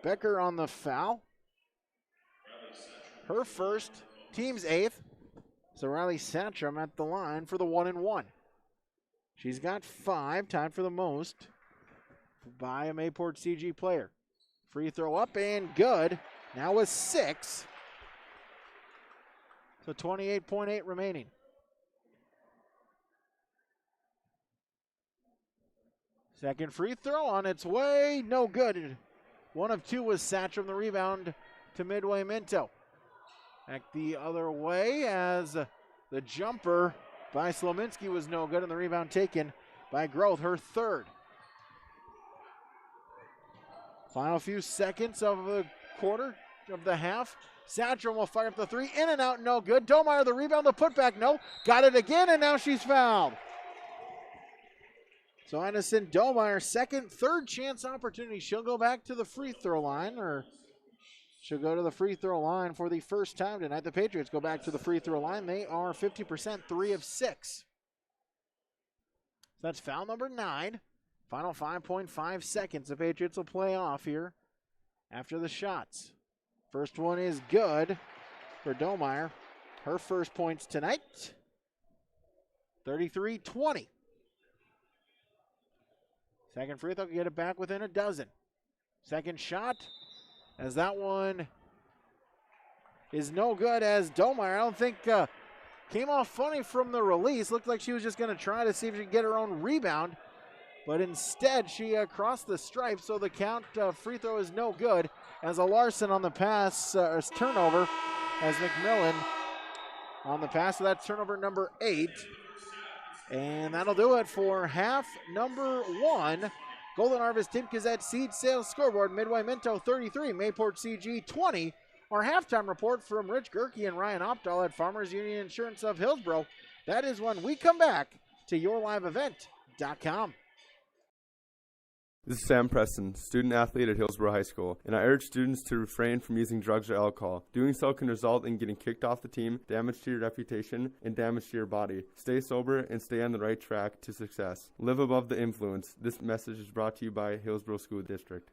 Becker on the foul. Her first, team's 8th. So Riley Satcham at the line for the 1-and-1. She's got 5, tied for the most by a Mayport CG player. Free throw up and good. Now with 6. So 28.8 remaining. Second free throw on its way, no good. 1 of 2 was Satcham, the rebound to Midway Minto. Back the other way as the jumper by Slominski was no good, and the rebound taken by Groth, her third. Final few seconds of the quarter, of the half. Satcham will fire up the 3, in and out, no good. Domeyer the rebound, the putback, no. Got it again, and now she's fouled. So Addison Domeyer, third chance opportunity. She'll go back to the free throw line, or she'll go to the free throw line for the first time tonight. The Patriots go back to the free throw line. They are 50%, 3 of 6. So that's foul number 9. Final 5.5 seconds. The Patriots will play off here after the shots. First one is good for Domeyer. Her first points tonight. 33-20. Second free throw, get it back within a dozen. Second shot, as that one is no good, as Domeyer, I don't think, came off funny from the release. Looked like she was just going to try to see if she could get her own rebound. but instead she crossed the stripe, so the count free throw is no good as a Larson on the pass, turnover as McMillan on the pass. So that's turnover number 8. And that'll do it for half number 1. Golden Harvest Timkazet Seed Sales scoreboard, Midway Minto 33, Mayport CG 20. Our halftime report from Rich Gerke and Ryan Opdahl at Farmers Union Insurance of Hillsborough. That is when we come back to YourLiveEvent.com. This is Sam Preston, student athlete at Hillsborough High School, and I urge students to refrain from using drugs or alcohol. Doing so can result in getting kicked off the team, damage to your reputation, and damage to your body. Stay sober and stay on the right track to success. Live above the influence. This message is brought to you by Hillsborough School District.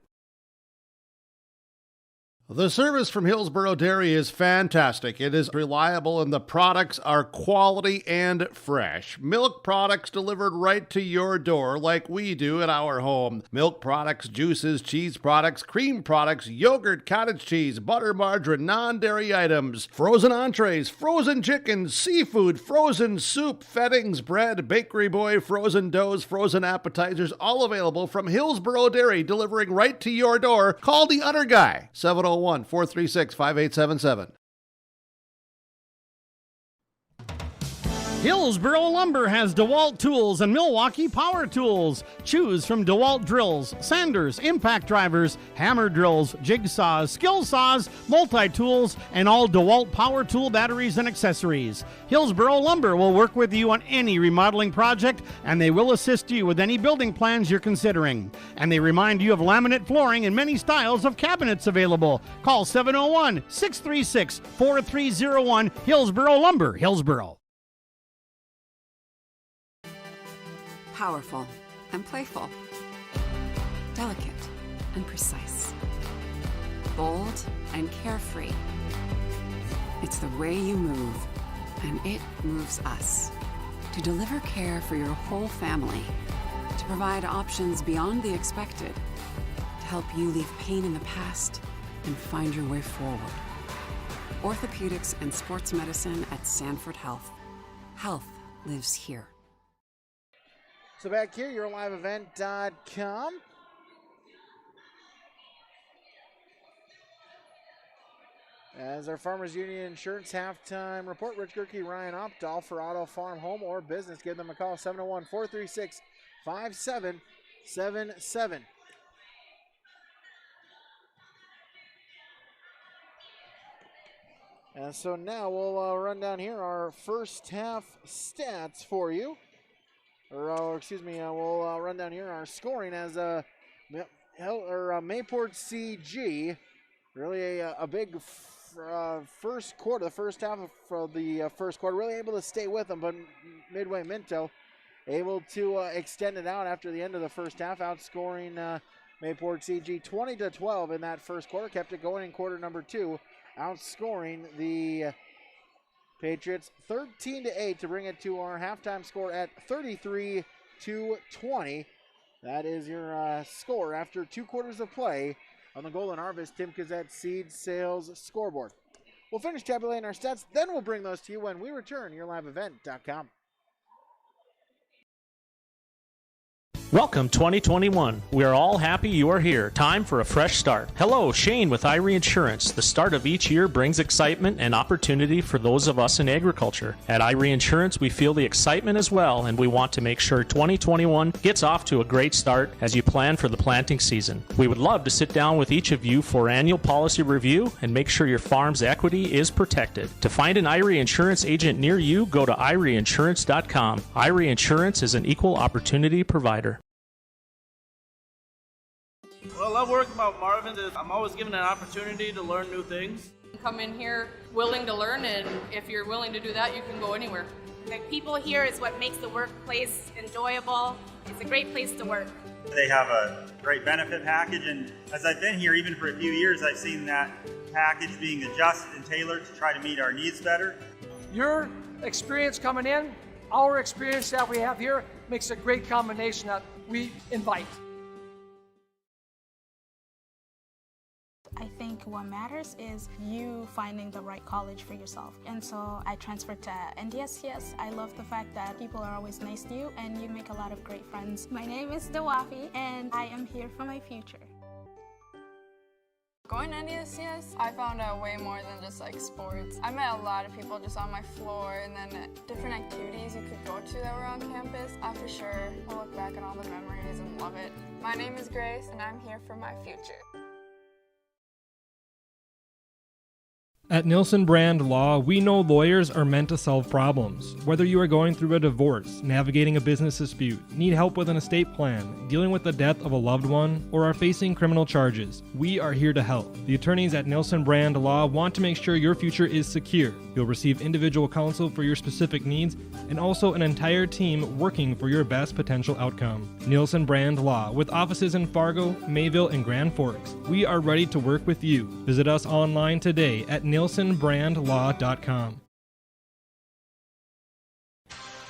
The service from Hillsborough Dairy is fantastic. It is reliable and the products are quality and fresh. Milk products delivered right to your door like we do at our home. Milk products, juices, cheese products, cream products, yogurt, cottage cheese, butter, margarine, non-dairy items, frozen entrees, frozen chicken, seafood, frozen soup, fettings, bread, bakery boy, frozen doughs, frozen appetizers, all available from Hillsborough Dairy, delivering right to your door. Call the Udder Guy, 701-436-5877. Hillsborough Lumber has DeWalt tools and Milwaukee power tools. Choose from DeWalt drills, sanders, impact drivers, hammer drills, jigsaws, skill saws, multi-tools, and all DeWalt power tool batteries and accessories. Hillsborough Lumber will work with you on any remodeling project, and they will assist you with any building plans you're considering. And they remind you of laminate flooring and many styles of cabinets available. Call 701-636-4301, Hillsborough Lumber, Hillsborough. Powerful and playful, delicate and precise, bold and carefree. It's the way you move, and it moves us. To deliver care for your whole family, to provide options beyond the expected, to help you leave pain in the past and find your way forward. Orthopedics and sports medicine at Sanford Health. Health lives here. So back here, YourLiveEvent.com. As our Farmers Union Insurance halftime report, Rich Gerke, Ryan Opdahl for auto, farm, home, or business. Give them a call, 701-436-5777. And so now we'll run down here our first half stats for you. We'll run down here our scoring as Mayport CG. Really a big first quarter, the first half of the first quarter. Really able to stay with them, but Midway Minto able to extend it out after the end of the first half, outscoring Mayport CG 20-12 in that first quarter. Kept it going in quarter number 2, outscoring the Patriots 13-8 to bring it to our halftime score at 33-20. That is your score after 2 quarters of play on the Golden Harvest Timkazet Seed Sales scoreboard. We'll finish tabulating our stats, then we'll bring those to you when we return. YourLiveEvent.com. Welcome 2021. We are all happy you are here. Time for a fresh start. Hello, Shane with Irie Insurance. The start of each year brings excitement and opportunity for those of us in agriculture. At Irie Insurance, we feel the excitement as well, and we want to make sure 2021 gets off to a great start as you plan for the planting season. We would love to sit down with each of you for annual policy review and make sure your farm's equity is protected. To find an Irie Insurance agent near you, go to IrieInsurance.com. Irie Insurance is an equal opportunity provider. What I love working about Marvin is I'm always given an opportunity to learn new things. Come in here willing to learn, and if you're willing to do that, you can go anywhere. The people here is what makes the workplace enjoyable. It's a great place to work. They have a great benefit package, and as I've been here even for a few years, I've seen that package being adjusted and tailored to try to meet our needs better. Your experience coming in, our experience that we have here, makes a great combination that we invite. I think what matters is you finding the right college for yourself. And so I transferred to NDSCS. I love the fact that people are always nice to you and you make a lot of great friends. My name is Dawafi and I am here for my future. Going to NDSCS, I found out way more than just like sports. I met a lot of people just on my floor and then different activities you could go to that were on campus. I for sure will look back on all the memories and love it. My name is Grace and I'm here for my future. At Nielsen Brand Law, we know lawyers are meant to solve problems. Whether you are going through a divorce, navigating a business dispute, need help with an estate plan, dealing with the death of a loved one, or are facing criminal charges, we are here to help. The attorneys at Nielsen Brand Law want to make sure your future is secure. You'll receive individual counsel for your specific needs and also an entire team working for your best potential outcome. Nielsen Brand Law, with offices in Fargo, Mayville, and Grand Forks. We are ready to work with you. Visit us online today at NielsenBrandLaw.com.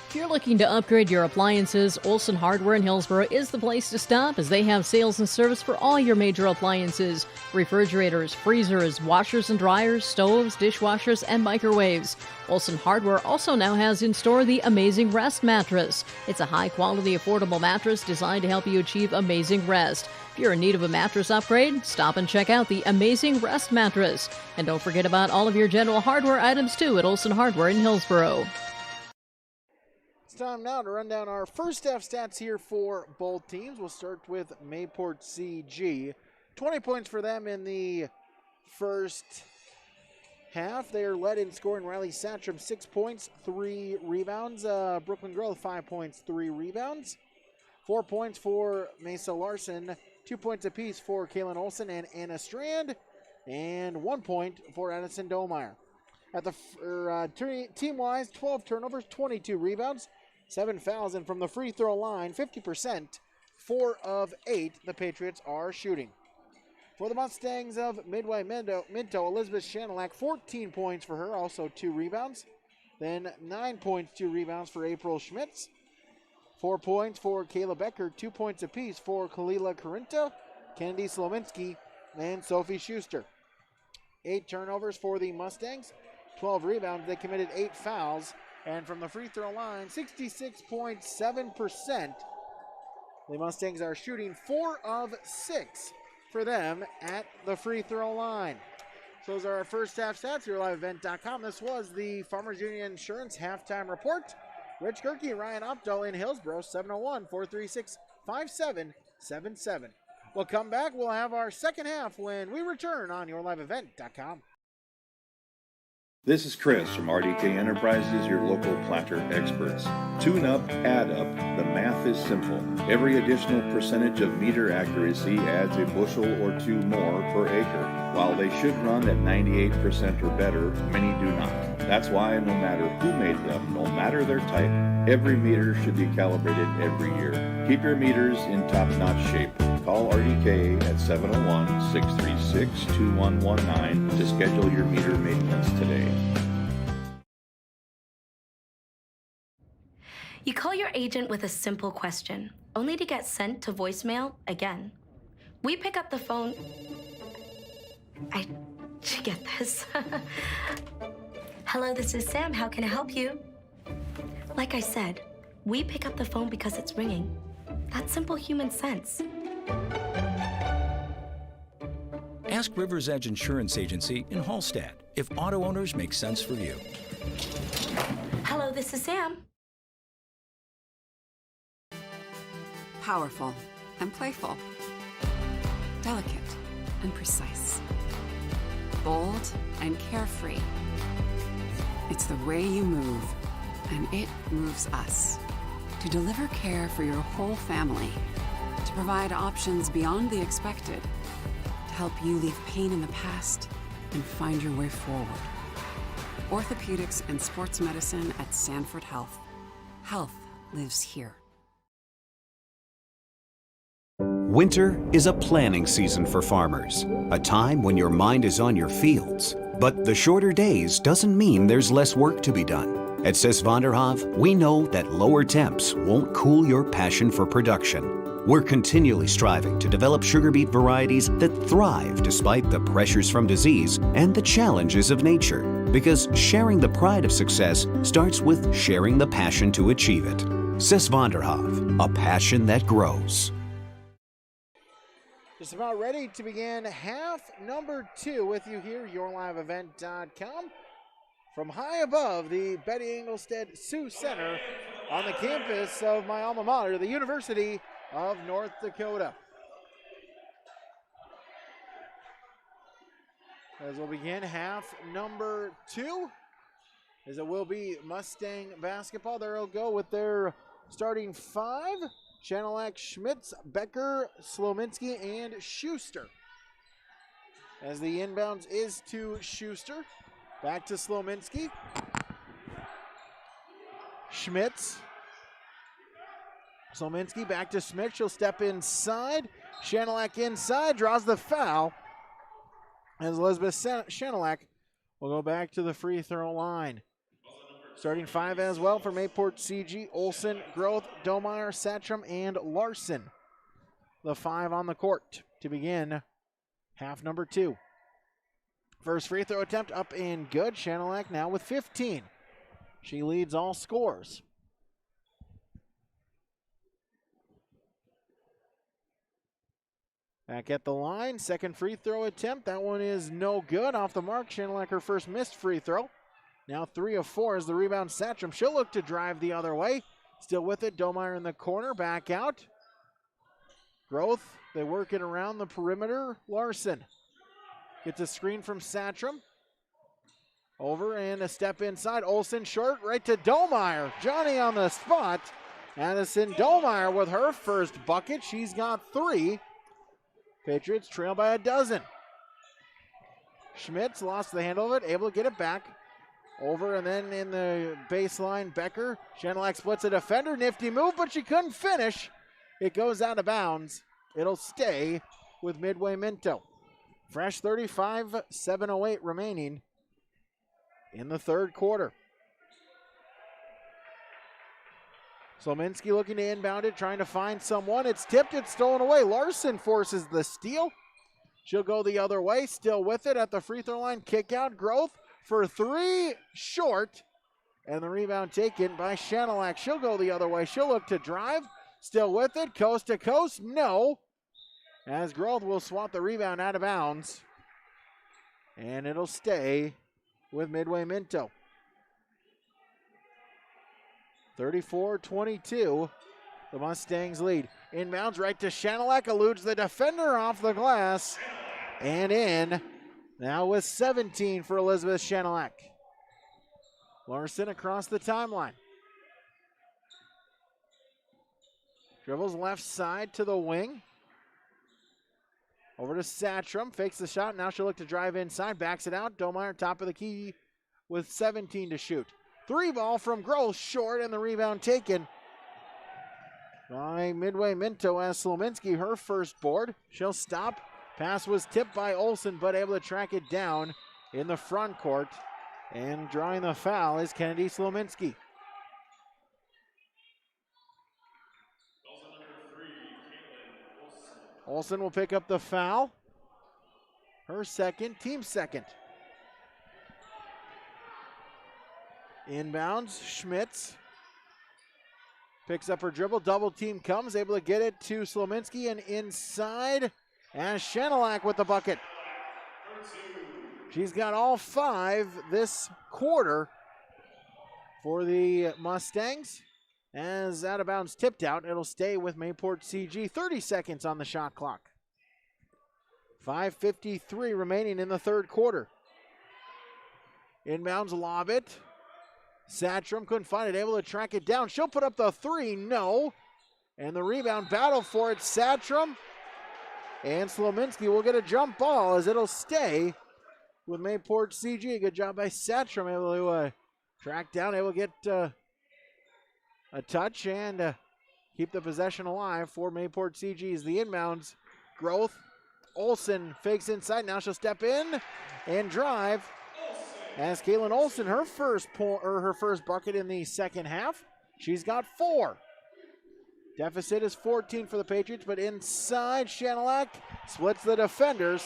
If you're looking to upgrade your appliances, Olson Hardware in Hillsboro is the place to stop, as they have sales and service for all your major appliances: refrigerators, freezers, washers and dryers, stoves, dishwashers, and microwaves. Olson Hardware also now has in store the Amazing Rest mattress. It's a high-quality, affordable mattress designed to help you achieve amazing rest. If you're in need of a mattress upgrade, stop and check out the Amazing Rest mattress. And don't forget about all of your general hardware items, too, at Olson Hardware in Hillsboro. It's time now to run down our first half stats here for both teams. We'll start with Mayport CG. 20 points for them in the first half. They are led in scoring. Riley Satcham, 6 points, 3 rebounds. Brooklyn Grove, 5 points, 3 rebounds. 4 points for Mesa Larson. 2 points apiece for Kaylin Olson and Anna Strand. And 1 point for Addison Domeyer. At the team-wise, 12 turnovers, 22 rebounds, 7 fouls, and from the free throw line, 50%, 4 of 8 the Patriots are shooting. For the Mustangs of Midway Minto, Elizabeth Shanelak, 14 points for her, also 2 rebounds. Then 9 points, 2 rebounds for April Schmitz. 4 points for Kayla Becker, 2 points apiece for Kalila Corinta, Kennedy Slominski, and Sophie Schuster. 8 turnovers for the Mustangs, 12 rebounds. They committed 8 fouls, and from the free throw line, 66.7%. The Mustangs are shooting 4 of 6 for them at the free throw line. So those are our first half stats here at liveevent.com. This was the Farmers Union Insurance halftime report. Rich Gerke, Ryan Opto in Hillsboro, 701-436-5777. We'll come back. We'll have our second half when we return on yourliveevent.com. This is Chris from RDK Enterprises, your local planter experts. Tune up, add up, the math is simple. Every additional percentage of meter accuracy adds a bushel or 2 more per acre. While they should run at 98% or better, many do not. That's why no matter who made them, no matter their type, every meter should be calibrated every year. Keep your meters in top-notch shape. Call RDK at 701-636-2119 to schedule your meter maintenance today. You call your agent with a simple question, only to get sent to voicemail again. We pick up the phone. Did you get this? Hello, this is Sam. How can I help you? Like I said, we pick up the phone because it's ringing. That's simple human sense. Ask River's Edge Insurance Agency in Hallstatt if auto owners make sense for you. Hello, this is Sam. Powerful and playful. Delicate and precise. Bold and carefree. It's the way you move, and it moves us. To deliver care for your whole family. To provide options beyond the expected. To help you leave pain in the past and find your way forward. Orthopedics and sports medicine at Sanford Health. Health lives here. Winter is a planning season for farmers, a time when your mind is on your fields. But the shorter days doesn't mean there's less work to be done. At Sis van der Haaf, we know that lower temps won't cool your passion for production. We're continually striving to develop sugar beet varieties that thrive despite the pressures from disease and the challenges of nature. Because sharing the pride of success starts with sharing the passion to achieve it. Sis Vonderhoff, a passion that grows. Just about ready to begin half number 2 with you here, yourliveevent.com. From high above the Betty Engelstead Sioux Center on the campus of my alma mater, the University of North Dakota. As we'll begin half number 2, as it will be Mustang basketball. There they'll go with their starting 5. Chanelak, Schmitz, Becker, Slominski, and Schuster. As the inbounds is to Schuster. Back to Slominski. Schmitz. Slominski back to Schmitz. She'll step inside. Chanelak inside, draws the foul. As Elizabeth Chanelak will go back to the free throw line. Starting 5 as well for Mayport CG, Olson, Groth, Domeyer, Satcham, and Larson. The 5 on the court to begin half number 2. First free throw attempt up and good. Chanelak now with 15. She leads all scores. Back at the line, second free throw attempt. That one is no good. Off the mark, Chanelak her first missed free throw. Now 3 of 4 as the rebound Satcham. She'll look to drive the other way. Still with it, Domeyer in the corner, back out. Groth, they work it around the perimeter. Larson gets a screen from Satcham. Over and a step inside. Olson short, right to Domeyer. Johnny on the spot. Addison Domeyer with her first bucket. She's got 3. Patriots trail by a dozen. Schmitz lost the handle of it, able to get it back. Over and then in the baseline, Becker. Chanelak splits a defender. Nifty move, but she couldn't finish. It goes out of bounds. It'll stay with Midway Minto. Fresh 35, 7:08 remaining in the third quarter. Slominski looking to inbound it, trying to find someone. It's tipped, it's stolen away. Larson forces the steal. She'll go the other way, still with it at the free throw line. Kick out, Groth for 3, short. And the rebound taken by Chanelak. She'll go the other way. She'll look to drive. Still with it, coast to coast, no. As Groth will swat the rebound out of bounds. And it'll stay with Midway Minto. 34-22, the Mustangs lead. Inbounds right to Chanelak, eludes the defender off the glass. And in, now with 17 for Elizabeth Chanelak. Larson across the timeline. Dribbles left side to the wing. Over to Satcham, fakes the shot. Now she'll look to drive inside, backs it out. Domeyer top of the key with 17 to shoot. 3 ball from Groth, short, and the rebound taken by Midway Minto as Slominski, her first board. She'll stop. Pass was tipped by Olson, but able to track it down in the front court. And drawing the foul is Kennedy Slominski. Olson will pick up the foul. Her second, team second. Inbounds, Schmitz picks up her dribble, double team comes, able to get it to Slominski and inside, and Chanelak with the bucket. She's got all 5 this quarter for the Mustangs. As out of bounds tipped out, it'll stay with Mayport CG. 30 seconds on the shot clock. 5:53 remaining in the third quarter. Inbounds, lob it. Satcham couldn't find it, able to track it down. She'll put up the 3, no. And the rebound, battle for it, Satcham. And Slominski will get a jump ball as it'll stay with Mayport CG. Good job by Satcham, able to track down, able to get a touch and keep the possession alive for Mayport CG. As the inbounds, Groth. Olson fakes inside, now she'll step in and drive. As Kaylin Olson, her first bucket in the second half. She's got 4. Deficit is 14 for the Patriots, but inside, Shanalak splits the defenders.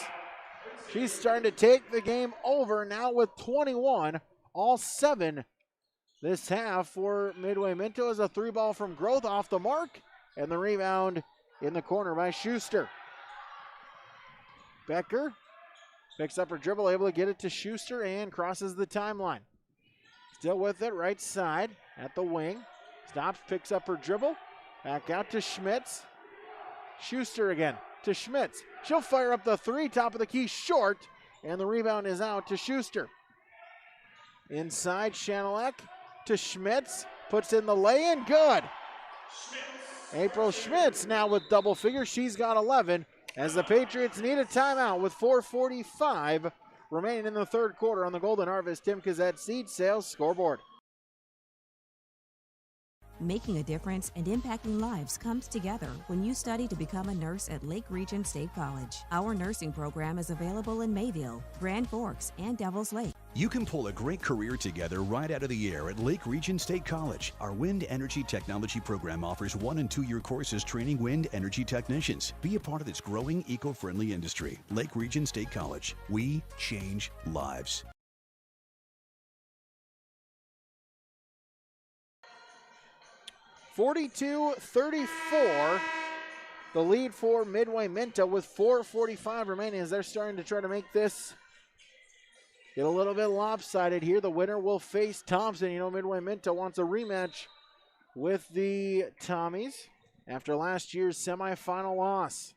She's starting to take the game over now with 21, all 7 this half for Midway. Minto is a 3-ball from Growth off the mark, and the rebound in the corner by Schuster. Becker picks up her dribble, able to get it to Schuster and crosses the timeline. Still with it, right side at the wing. Stops, picks up her dribble. Back out to Schmitz. Schuster again to Schmitz. She'll fire up the 3, top of the key, short, and the rebound is out to Schuster. Inside, Shanalek to Schmitz. Puts in the lay-in, good. April Schmitz now with double figures. She's got 11 as the Patriots need a timeout with 4:45 remaining in the third quarter on the Golden Harvest Tim Kazette Seed Sales scoreboard. Making a difference and impacting lives comes together when you study to become a nurse at Lake Region State College. Our nursing program is available in Mayville, Grand Forks, and Devils Lake. You can pull a great career together right out of the air at Lake Region State College. Our wind energy technology program offers 1- and 2-year courses training wind energy technicians. Be a part of this growing eco-friendly industry. Lake Region State College. We change lives. (42-34), the lead for Midway Minto with 4:45 remaining as they're starting to try to make this get a little bit lopsided here. The winner will face Thompson. You know, Midway Minto wants a rematch with the Tommies after last year's semifinal loss.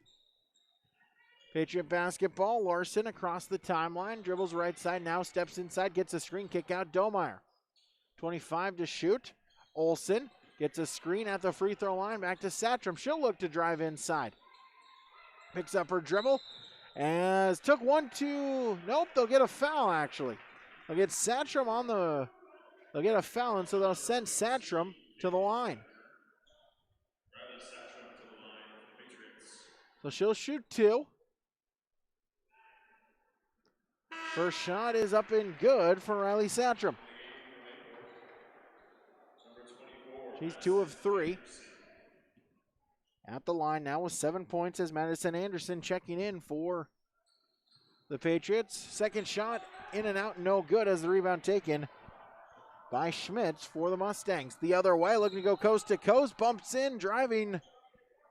Patriot basketball, Larson across the timeline, dribbles right side, now steps inside, gets a screen kick out, Domeyer. 25 to shoot, Olsen. Gets a screen at the free throw line, back to Satrom. She'll look to drive inside. Picks up her dribble, as took 1-2. Nope, they'll get a foul actually. They'll get Satrom on the, they'll get a foul, and so they'll send Satrom to the line. So she'll shoot 2. First shot is up and good for Riley Satrom. She's 2 of 3. At the line now with 7 points as Madison Anderson checking in for the Patriots. Second shot in and out, no good as the rebound taken by Schmitz for the Mustangs. The other way, looking to go coast to coast, bumps in, driving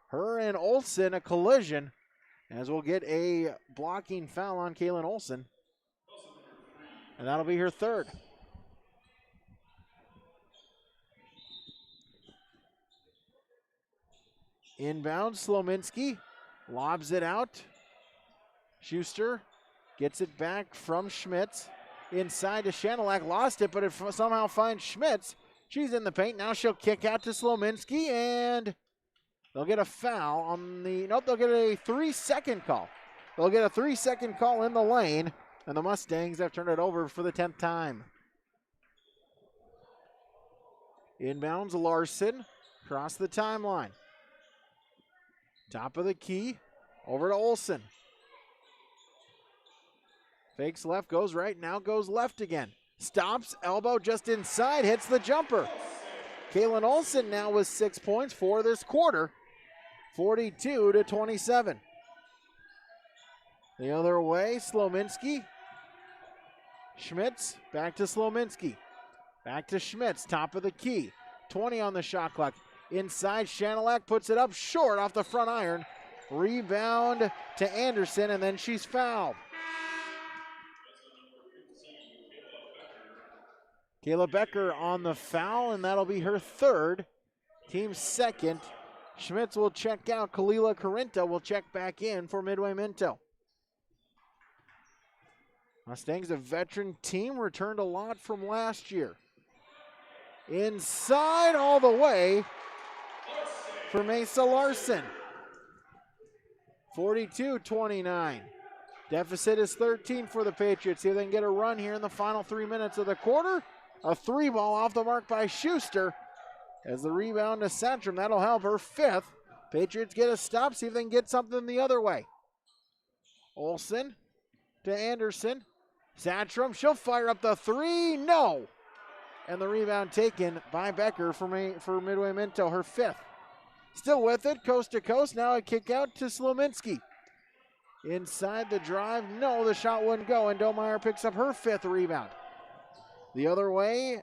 her and Olsen, a collision, as we'll get a blocking foul on Kaylin Olsen. And that'll be her 3rd. Inbound, Slominski lobs it out. Schuster gets it back from Schmitz. Inside to Shanalak, lost it, but it somehow finds Schmitz. She's in the paint. Now she'll kick out to Slominski, and they'll get a foul on the, nope, they'll get a 3-second call. They'll get a 3-second call in the lane, and the Mustangs have turned it over for the 10th time. Inbounds, Larson across the timeline. Top of the key, over to Olsen. Fakes left, goes right, now goes left again. Stops, elbow just inside, hits the jumper. Kaylin Olsen now with 6 points for this quarter, 42-27. The other way, Slominski. Schmitz, back to Slominski. Back to Schmitz, top of the key. 20 on the shot clock. Inside, Shanalak puts it up short off the front iron. Rebound to Anderson, and then she's fouled. Kayla Becker on the foul, and that'll be her 3rd. Team 2nd. Schmitz will check out. Kalila Carinta will check back in for Midway Minto. Mustangs, a veteran team, returned a lot from last year. Inside all the way for Mesa Larson. 42-29. Deficit is 13 for the Patriots. See if they can get a run here in the final 3 minutes of the quarter. A 3-ball off the mark by Schuster. As the rebound to Satrom, that'll help her 5th. Patriots get a stop, see if they can get something the other way. Olsen to Anderson. Satrom, she'll fire up the 3, no. And the rebound taken by Becker for Midway Minto, her 5th. Still with it, coast to coast. Now a kick out to Slominski. Inside the drive, no, the shot wouldn't go, and Domeyer picks up her 5th rebound. The other way,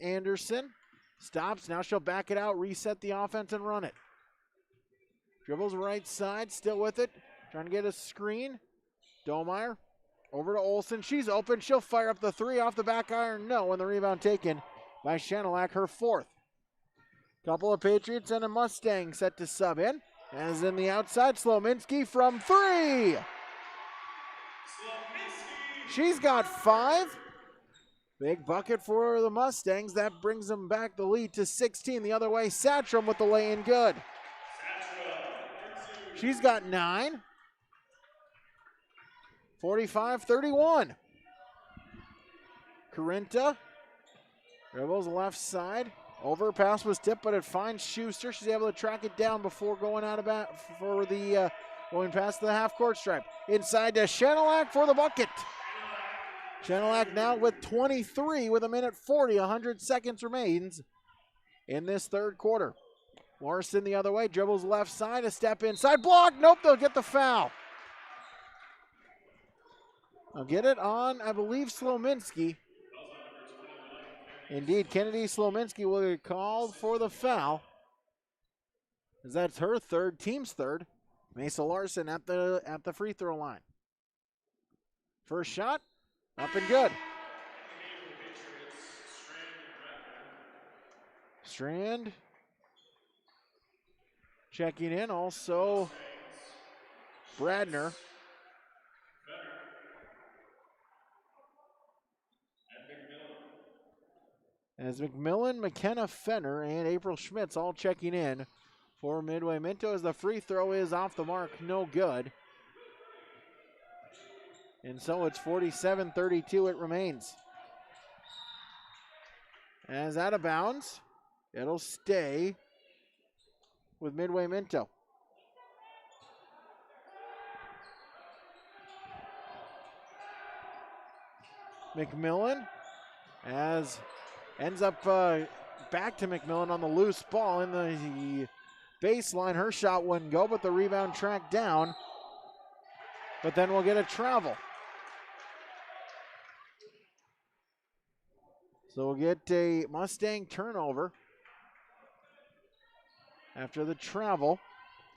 Anderson stops. Now she'll back it out, reset the offense, and run it. Dribbles right side, still with it. Trying to get a screen. Domeyer over to Olsen. She's open. She'll fire up the 3 off the back iron. No, and the rebound taken by Shanilak, her 4th. Couple of Patriots and a Mustang set to sub in. As in the outside, Slominski from 3. She's got 5. Big bucket for the Mustangs. That brings them back the lead to 16. The other way, Satchram with the lay-in good. She's got 9. 45-31. Corinta dribbles left side. Overpass was tipped, but it finds Schuster. She's able to track it down before going out of for the going past the half-court stripe. Inside to Shanilak for the bucket. Shanilak now with 23 with 1:40. 100 seconds remains in this third quarter. Larson the other way, dribbles left side, a step inside, block. Nope, they'll get the foul. I'll get it on, I believe, Slominski. Indeed, Kennedy Slominski will get called for the foul, as that's her 3rd, team's 3rd. Mesa Larson at the free throw line. First shot, up and good. Strand checking in, also Bradner. As McMillan, McKenna Fenner, and April Schmitz all checking in for Midway Minto, as the free throw is off the mark, no good. And so it's 47-32 it remains. As out of bounds, it'll stay with Midway Minto. McMillan as ends up back to McMillan on the loose ball in the baseline. Her shot wouldn't go, but the rebound tracked down. But then we'll get a travel. So we'll get a Mustang turnover after the travel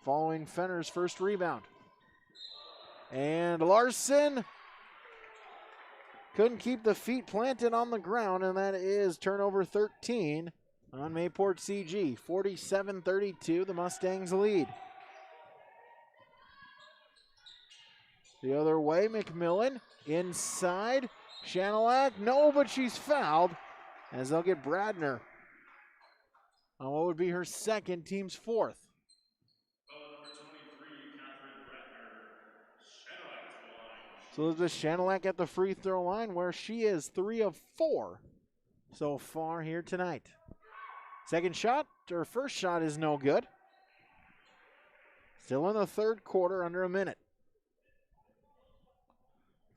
following Fenner's first rebound. And Larson couldn't keep the feet planted on the ground, and that is turnover 13 on Mayport CG. 47-32, the Mustangs lead. The other way, McMillan inside. Shanilak, no, but she's fouled, as they'll get Bradner on what would be her 2nd, team's 4th. So Elizabeth Shanilak at the free throw line, where she is 3 of 4 so far here tonight. Second shot, or first shot, is no good. Still in the third quarter, under a minute.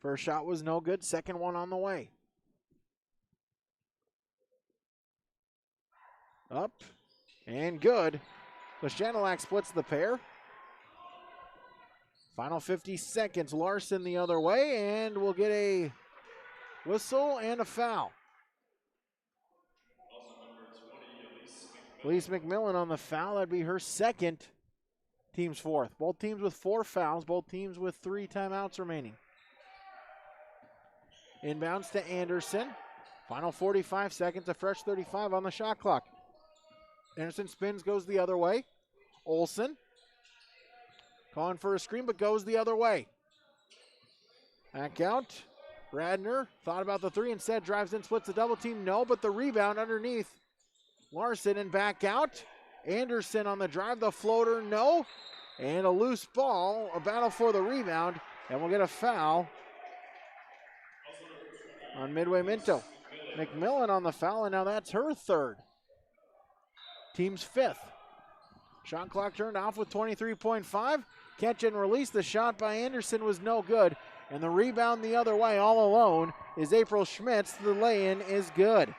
First shot was no good, second one on the way. Up and good. So Shanilak splits the pair. Final 50 seconds, Larson the other way, and we'll get a whistle and a foul. Elise McMillan on the foul, that'd be her 2nd, team's 4th. Both teams with 4 fouls, both teams with 3 timeouts remaining. Inbounds to Anderson. Final 45 seconds, a fresh 35 on the shot clock. Anderson spins, goes the other way. Olsen calling for a screen, but goes the other way. Back out. Bradner thought about the 3, instead drives in, splits the double team. No, but the rebound underneath Larson, and back out. Anderson on the drive, the floater, no. And a loose ball, a battle for the rebound, and we'll get a foul on Midway Minto. McMillan on the foul, and now that's her 3rd. Team's 5th. Shot clock turned off with 23.5. Catch and release. The shot by Anderson was no good. And the rebound the other way, all alone, is April Schmitz. The lay-in is good.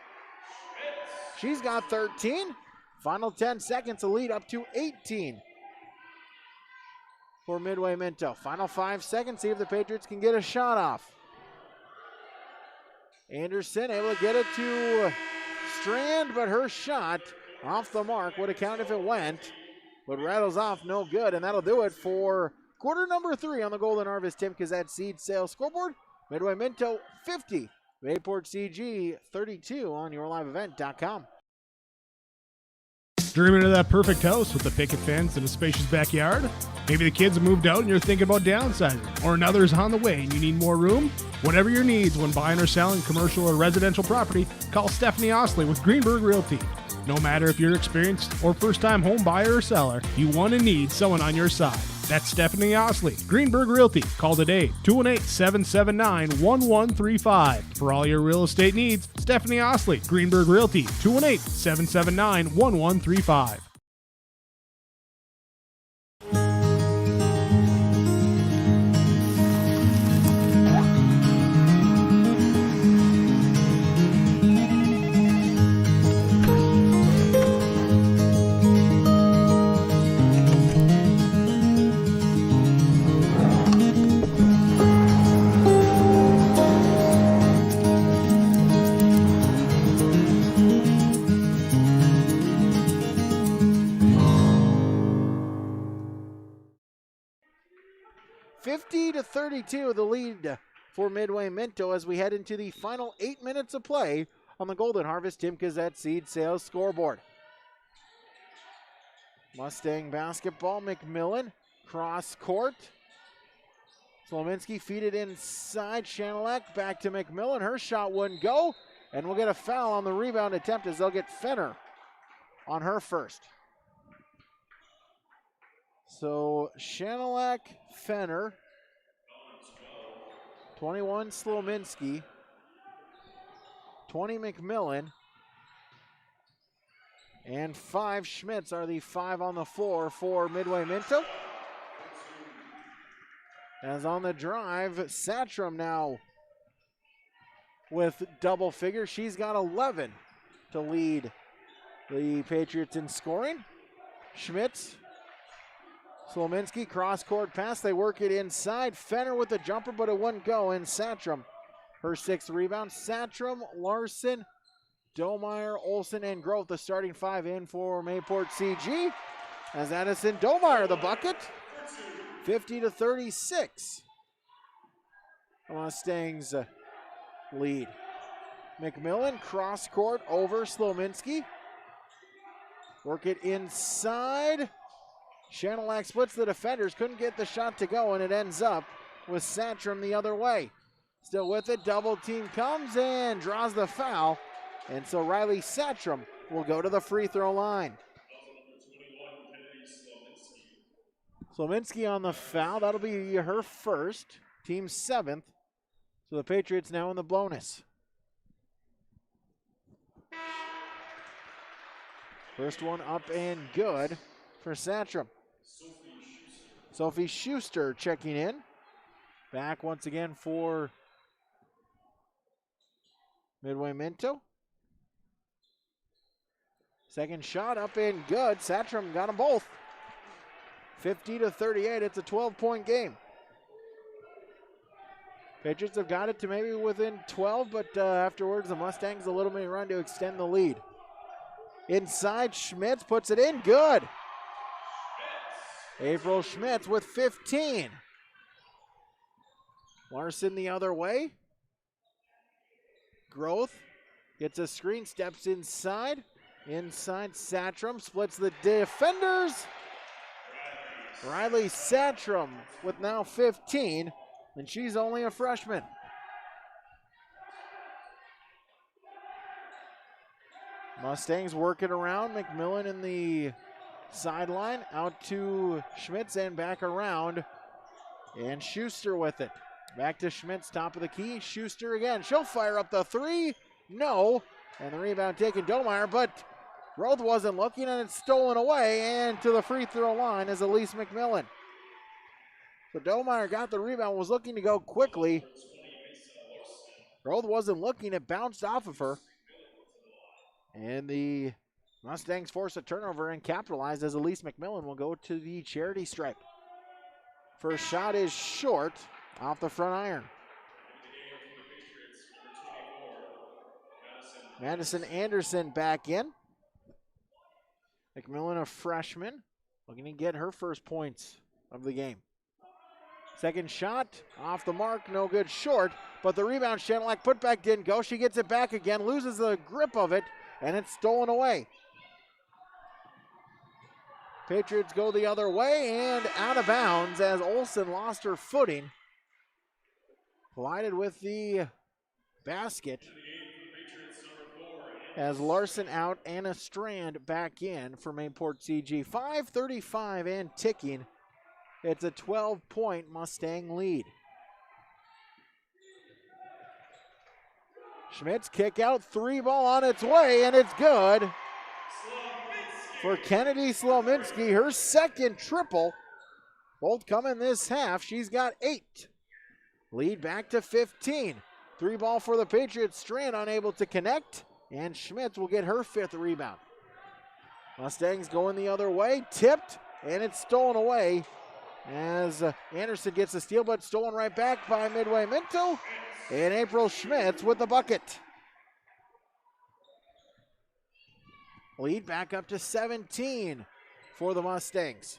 She's got 13. Final 10 seconds, a lead up to 18 for Midway Minto. Final 5 seconds, see if the Patriots can get a shot off. Anderson able to get it to Strand, but her shot off the mark. Would have counted if it went, but rattles off, no good, and that'll do it for quarter number 3 on the Golden Harvest Tim Kazette Seed Sales scoreboard. Midway Minto 50, Bayport CG 32 on yourliveevent.com. Dreaming of that perfect house with a picket fence and a spacious backyard? Maybe the kids have moved out and you're thinking about downsizing, or another's on the way and you need more room? Whatever your needs when buying or selling commercial or residential property, call Stephanie Osley with Greenberg Realty. No matter if you're experienced or first-time home buyer or seller, you want and need someone on your side. That's Stephanie Osley, Greenberg Realty. Call today, 218-779-1135. For all your real estate needs, Stephanie Osley, Greenberg Realty, 218-779-1135. To 32, the lead for Midway Minto as we head into the final 8 minutes of play on the Golden Harvest Tim Kazette Seed Sales scoreboard. Mustang basketball, McMillan, cross court. Slominski feed it inside, Shanelak back to McMillan. Her shot wouldn't go, and we'll get a foul on the rebound attempt as they'll get Fenner on her first. So Shanelak, Fenner, 21 Slominski, 20 McMillan, and 5 Schmitz are the 5 on the floor for Midway Minto. As on the drive, Satchram now with double figures. She's got 11 to lead the Patriots in scoring. Schmitz, Slominski, cross-court pass. They work it inside. Fenner with the jumper, but it wouldn't go. And Satchram, her 6th rebound. Satchram, Larson, Domeyer, Olsen, and Groth, the starting 5 in for Mayport CG. As Addison Domeyer, the bucket. 50-36. Mustangs lead. McMillan, cross-court over Slominski. Work it inside. Shanelak splits the defenders, couldn't get the shot to go, and it ends up with Satchram the other way. Still with it, double team comes and draws the foul, and so Riley Satchram will go to the free throw line. Slominski on the foul, that'll be her first, team 7th, so the Patriots now in the bonus. First one up and good for Satchram. Sophie Schuster checking in. Back once again for Midway Minto. Second shot up and good. Satchram got them both. 50-38. It's a 12-point game. Patriots have got it to maybe within 12, but afterwards the Mustangs a little mini run to extend the lead. Inside, Schmitz puts it in. Good. April Schmitz with 15. Larson the other way. Groth gets a screen, steps inside. Inside, Satchram splits the defenders. Riley Satchram with now 15, and she's only a freshman. Mustangs work it around. McMillan in the sideline, out to Schmitz and back around. And Schuster with it. Back to Schmitz, top of the key. Schuster again. She'll fire up the 3. No. And the rebound taken Domeyer, but Groth wasn't looking and it's stolen away. And to the free throw line is Elise McMillan. So Domeyer got the rebound, was looking to go quickly. Groth wasn't looking, it bounced off of her. And the Mustangs force a turnover and capitalize as Elise McMillan will go to the charity stripe. First shot is short off the front iron. Madison Anderson back in. McMillan, a freshman, looking to get her first points of the game. Second shot off the mark, no good, short, but the rebound, Shanelak putback didn't go. She gets it back again, loses the grip of it, and it's stolen away. Patriots go the other way and out of bounds as Olsen lost her footing. Collided with the basket as Larson out, Anna Strand back in for Mayport CG. 5:35 and ticking. It's a 12-point Mustang lead. Schmidt's kick out, three ball on its way, and it's good for Kennedy Slominski, her second triple. Both coming this half. She's got 8. Lead back to 15. Three ball for the Patriots. Strand unable to connect, and Schmitz will get her 5th rebound. Mustangs going the other way, tipped, and it's stolen away as Anderson gets the steal, but stolen right back by Midway Minto, and April Schmitz with the bucket. Lead back up to 17 for the Mustangs.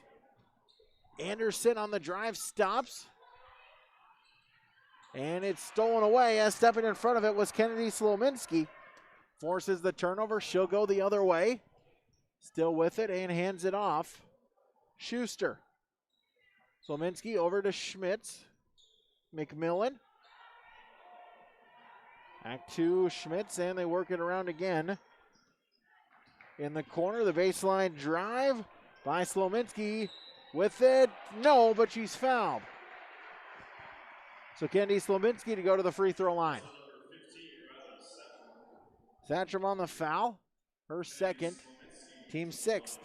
Anderson on the drive stops. And it's stolen away as stepping in front of it was Kennedy Slominski. Forces the turnover. She'll go the other way. Still with it and hands it off. Schuster. Slominski over to Schmitz. McMillan. Back to Schmitz, and they work it around again. In the corner, the baseline drive by Slominski with it. No, but she's fouled. So Kennedy Slominski to go to the free throw line. Satcham on the foul. Her second, team 6th.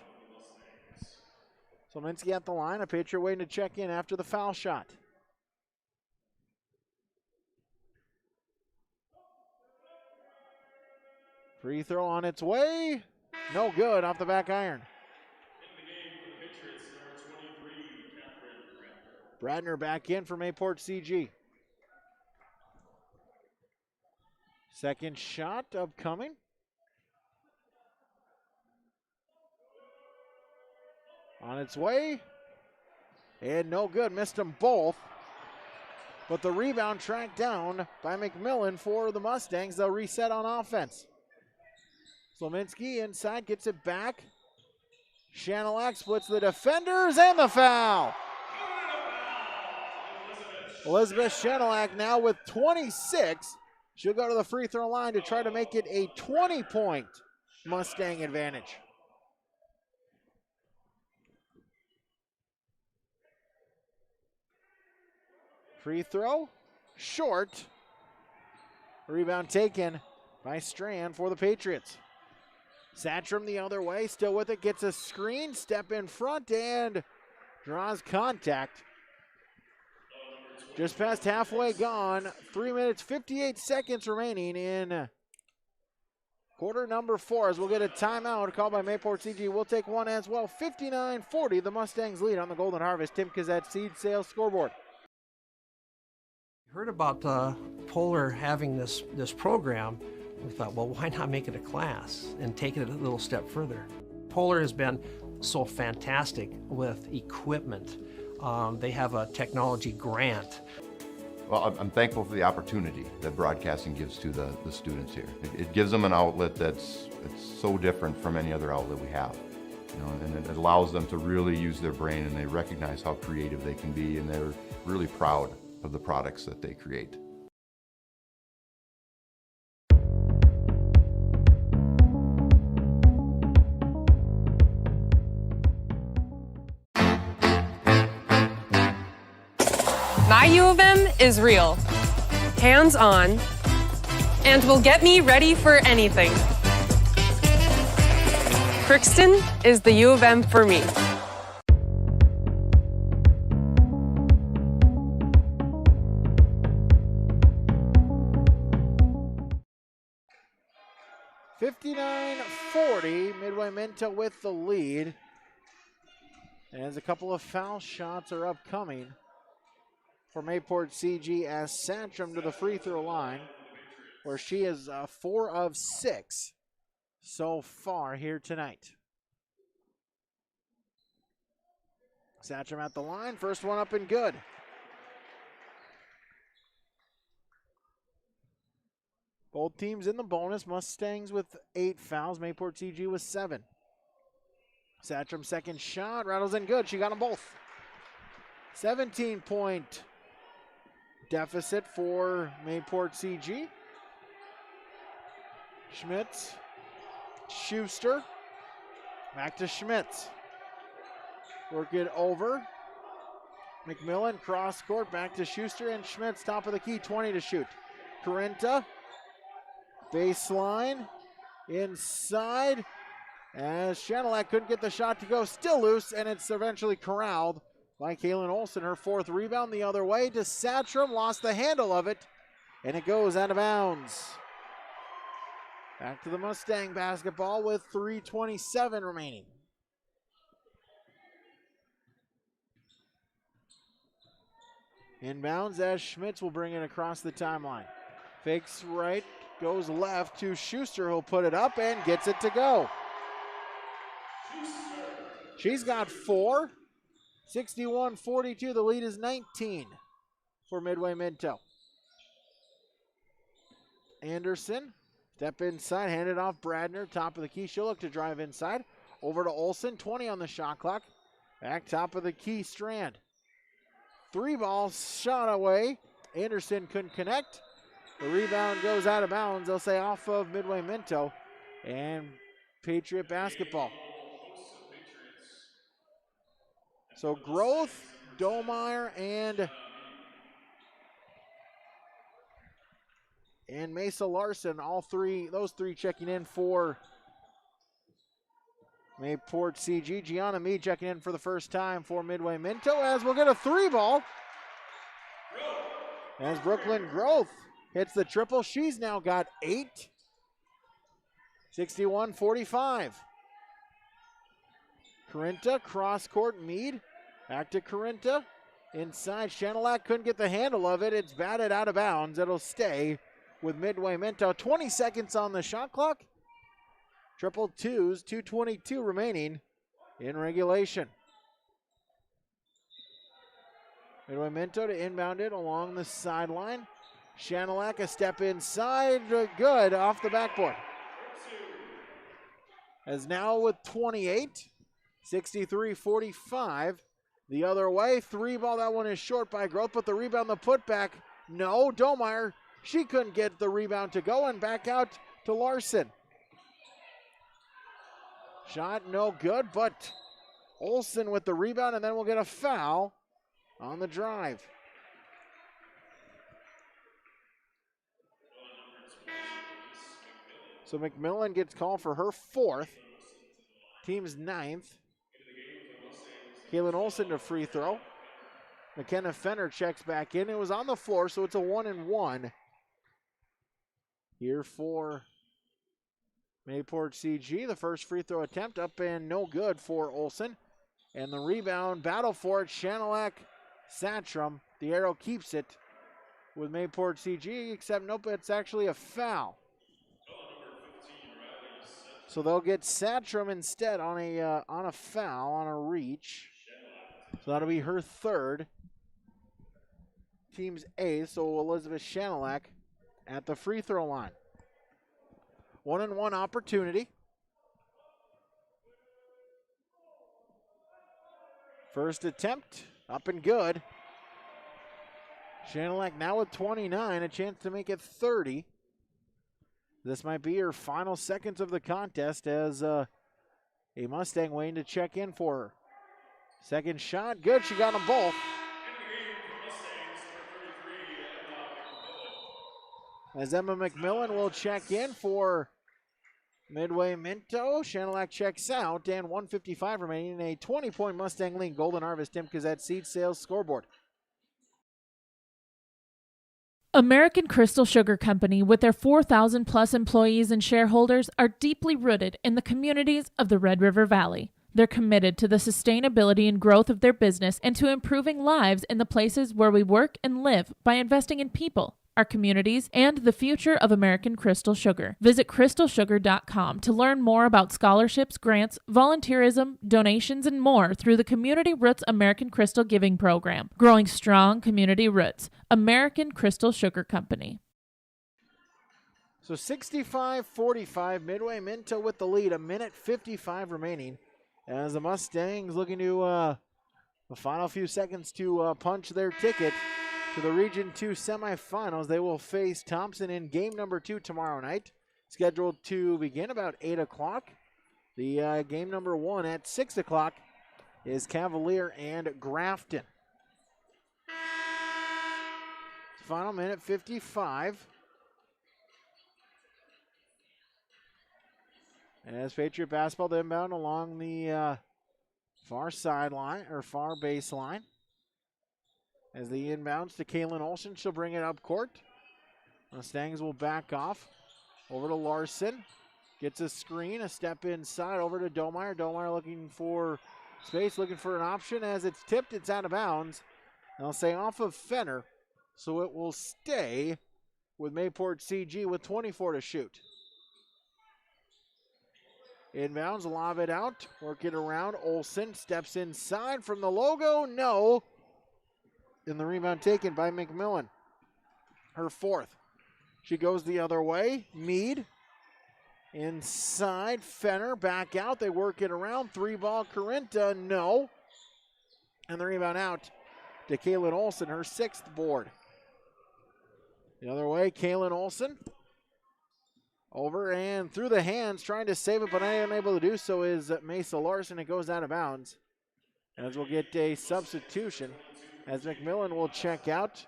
Slominski at the line. A Patriot waiting to check in after the foul shot. Free throw on its way. No good off the back iron. Bradner back in for Mayport CG. Second shot upcoming. On its way. And no good. Missed them both. But the rebound tracked down by McMillan for the Mustangs. They'll reset on offense. Slominski inside, gets it back. Shanelak splits the defenders and the foul. Elizabeth Shanelak now with 26. She'll go to the free throw line to try to make it a 20-point Mustang advantage. Free throw, short. Rebound taken by Strand for the Patriots. Satcham the other way, still with it, gets a screen, step in front, and draws contact. Just past halfway gone, 3 minutes, 58 seconds remaining in quarter number 4 as we'll get a timeout called by Mayport CG. We'll take one as well. 59-40, the Mustangs lead on the Golden Harvest Tim Kazette Seed Sales scoreboard. Heard about Polar having this program. We thought, well, why not make it a class and take it a little step further? Polar has been so fantastic with equipment. They have a technology grant. Well, I'm thankful for the opportunity that broadcasting gives to the students here. It gives them an outlet it's so different from any other outlet we have. You know, and it allows them to really use their brain, and they recognize how creative they can be, and they're really proud of the products that they create. My U of M is real, hands-on, and will get me ready for anything. Crookston is the U of M for me. 59-40, Midway Minto with the lead. As a couple of foul shots are upcoming for Mayport CG as Satcham to the free throw line, where she is 4 of 6 so far here tonight. Satcham at the line, first one up and good. Both teams in the bonus. Mustangs with 8 fouls. Mayport CG with 7. Satcham second shot, rattles in good. She got them both. 17-point deficit for Mayport CG. Schmitz, Schuster, back to Schmitz. Work it over. McMillan cross court, back to Schuster, and Schmitz top of the key, 20 to shoot. Corinta, baseline, inside, as Shanelak couldn't get the shot to go, still loose, and it's eventually corralled by Kaylin Olson. Her 4th rebound the other way to Satcham, lost the handle of it, and it goes out of bounds. Back to the Mustang basketball with 3:27 remaining. Inbounds as Schmitz will bring it across the timeline. Fakes right, goes left to Schuster, who'll put it up and gets it to go. She's got 4. 61-42, the lead is 19 for Midway Minto. Anderson, step inside, hand it off Bradner, top of the key. She'll look to drive inside. Over to Olson, 20 on the shot clock. Back top of the key, Strand. 3 balls shot away. Anderson couldn't connect. The rebound goes out of bounds. They'll say off of Midway Minto. And Patriot basketball. So Groth, Domeyer, and Mesa Larson, those three checking in for Mayport CG. Gianna Mead checking in for the first time for Midway Minto, as we'll get a 3 ball. As Brooklyn Groth hits the triple, she's now got 8. 61-45. Corinta, cross court, Mead. Back to Corinta. Inside, Shanelak couldn't get the handle of it. It's batted out of bounds. It'll stay with Midway Minto. 20 seconds on the shot clock. Triple twos, 2:22 remaining in regulation. Midway Minto to inbound it along the sideline. Shanelak a step inside, good off the backboard. As now with 28, 63-45. The other way, 3 ball, that one is short by Groth, but the rebound, the putback, no, Domeyer, she couldn't get the rebound to go, and back out to Larson. Shot no good, but Olson with the rebound, and then we'll get a foul on the drive. So McMillan gets called for her 4th, team's 9th. Kaylin Olson to free throw. McKenna Fenner checks back in. It was on the floor, so it's a 1-and-1 here for Mayport CG. The first free throw attempt up and no good for Olson. And the rebound, battle for it, Shanelak Satcham. The arrow keeps it with Mayport CG, except nope, it's actually a foul. So they'll get Satcham instead on a foul, on a reach. So that'll be her 3rd. Team's 8th, so Elizabeth Shanelak at the free throw line. 1-and-1 opportunity. First attempt, up and good. Shanelak now with 29, a chance to make it 30. This might be her final seconds of the contest as a Mustang waiting to check in for her. Second shot, good, she got them both. As Emma McMillan will check in for Midway Minto. Shanelak checks out, and 1:55 remaining in a 20-point Mustang lead. Golden Harvest Tim Kazette Seed Sales Scoreboard. American Crystal Sugar Company, with their 4,000 plus employees and shareholders, are deeply rooted in the communities of the Red River Valley. They're committed to the sustainability and growth of their business and to improving lives in the places where we work and live by investing in people, our communities, and the future of American Crystal Sugar. Visit crystalsugar.com to learn more about scholarships, grants, volunteerism, donations, and more through the Community Roots American Crystal Giving Program. Growing strong community roots. American Crystal Sugar Company. So 65-45, Midway Minto with the lead, 1:55 remaining. As the Mustangs looking to the final few seconds to punch their ticket to the Region 2 semifinals. They will face Thompson in game number 2 tomorrow night, scheduled to begin about 8 o'clock. The game number 1 at 6 o'clock is Cavalier and Grafton. Final minute 55. As Patriot basketball inbound along the far sideline or far baseline. As the inbounds to Kaylin Olsen, she'll bring it up court. Mustangs will back off. Over to Larson. Gets a screen, a step inside, over to Domeyer. Domeyer looking for space, looking for an option. As it's tipped, it's out of bounds. They'll say off of Fenner, so it will stay with Mayport CG with 24 to shoot. Inbounds, lob it out, work it around. Olsen steps inside from the logo, no. And the rebound taken by McMillan. Her fourth. She goes the other way. Mead inside. Fenner back out. They work it around. 3-ball Corinta, no. And the rebound out to Kaylin Olsen, her 6th board. The other way, Kaylin Olsen. Over and through the hands, trying to save it, but unable to do so is Mesa Larson. It goes out of bounds. As we'll get a substitution, as McMillan will check out.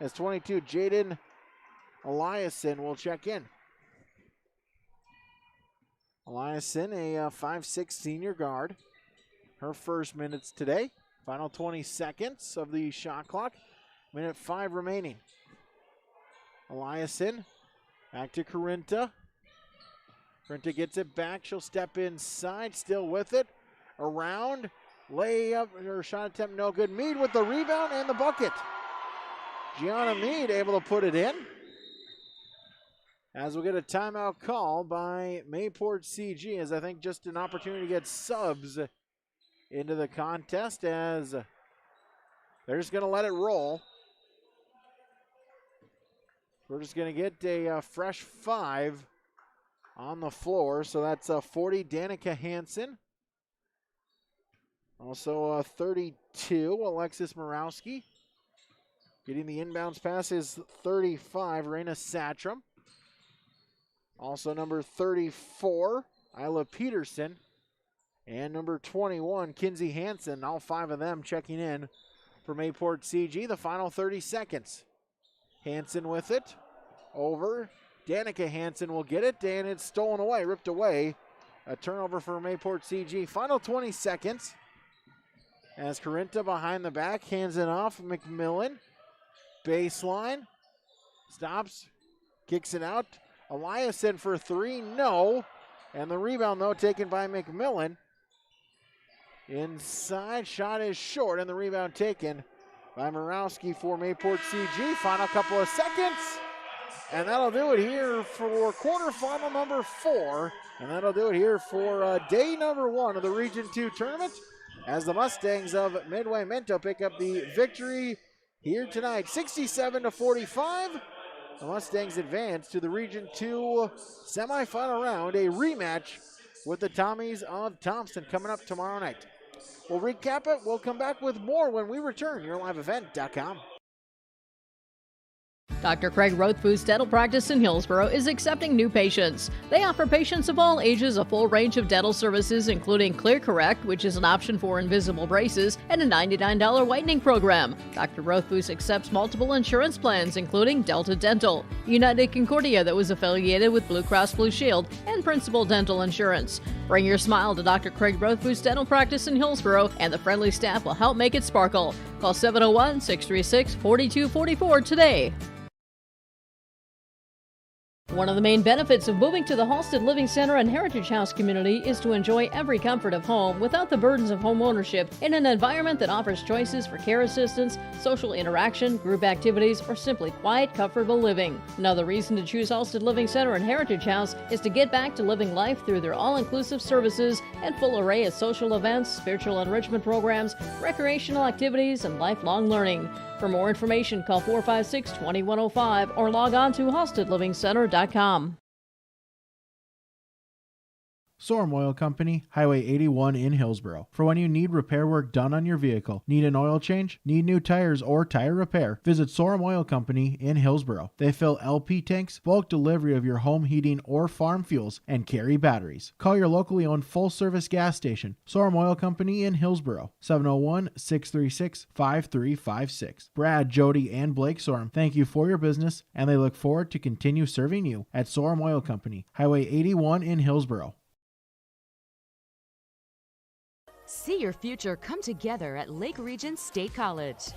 As 22, Jaden Eliason will check in. Eliason, a 5'6" senior guard. Her first minutes today. Final 20 seconds of the shot clock. Minute 5 remaining. Eliason. Back to Corinta. Corinta gets it back. She'll step inside, still with it. Around, layup, or shot attempt, no good. Mead with the rebound and the bucket. Gianna Mead able to put it in. As we'll get a timeout call by Mayport CG, as I think just an opportunity to get subs into the contest, as they're just going to let it roll. We're just going to get a fresh 5 on the floor. So that's 40, Danica Hansen. Also 32, Alexis Morawski. Getting the inbounds pass is 35, Raina Satram. Also number 34, Isla Peterson. And number 21, Kinsey Hansen. All 5 of them checking in for Mayport CG. The final 30 seconds. Hansen with it. Over. Danica Hansen will get it, and it's stolen away, ripped away. A turnover for Mayport CG. Final 20 seconds. As Corinta behind the back, hands it off. McMillan. Baseline. Stops. Kicks it out. Eliason for 3, no. And the rebound, though, taken by McMillan. Inside, shot is short, and the rebound taken by Morawski for Mayport CG. Final couple of seconds. And that'll do it here for quarterfinal number 4. And that'll do it here for day number 1 of the Region 2 tournament, as the Mustangs of Midway Minto pick up the victory here tonight. 67-45. The Mustangs advance to the Region 2 semifinal round, a rematch with the Tommies of Thompson coming up tomorrow night. We'll recap it. We'll come back with more when we return. YourLiveEvent.com. Dr. Craig Rothfuss Dental Practice in Hillsborough is accepting new patients. They offer patients of all ages a full range of dental services, including Clear Correct, which is an option for invisible braces, and a $99 whitening program. Dr. Rothfuss accepts multiple insurance plans, including Delta Dental, United Concordia, that was affiliated with Blue Cross Blue Shield, and Principal Dental Insurance. Bring your smile to Dr. Craig Rothfuss Dental Practice in Hillsborough, and the friendly staff will help make it sparkle. Call 701-636-4244 today. One of the main benefits of moving to the Halstead Living Center and Heritage House community is to enjoy every comfort of home without the burdens of home ownership in an environment that offers choices for care assistance, social interaction, group activities, or simply quiet, comfortable living. Another reason to choose Halstead Living Center and Heritage House is to get back to living life through their all-inclusive services and full array of social events, spiritual enrichment programs, recreational activities, and lifelong learning. For more information, call 456-2105 or log on to halsteadlivingcenter.com. Sorum Oil Company, Highway 81 in Hillsboro. For when you need repair work done on your vehicle, need an oil change, need new tires, or tire repair, visit Sorum Oil Company in Hillsboro. They fill LP tanks, bulk delivery of your home heating or farm fuels, and carry batteries. Call your locally owned full-service gas station, Sorum Oil Company in Hillsboro, 701-636-5356. Brad, Jody, and Blake Sorum thank you for your business, and they look forward to continue serving you at Sorum Oil Company, Highway 81 in Hillsboro. See your future come together at Lake Region State College.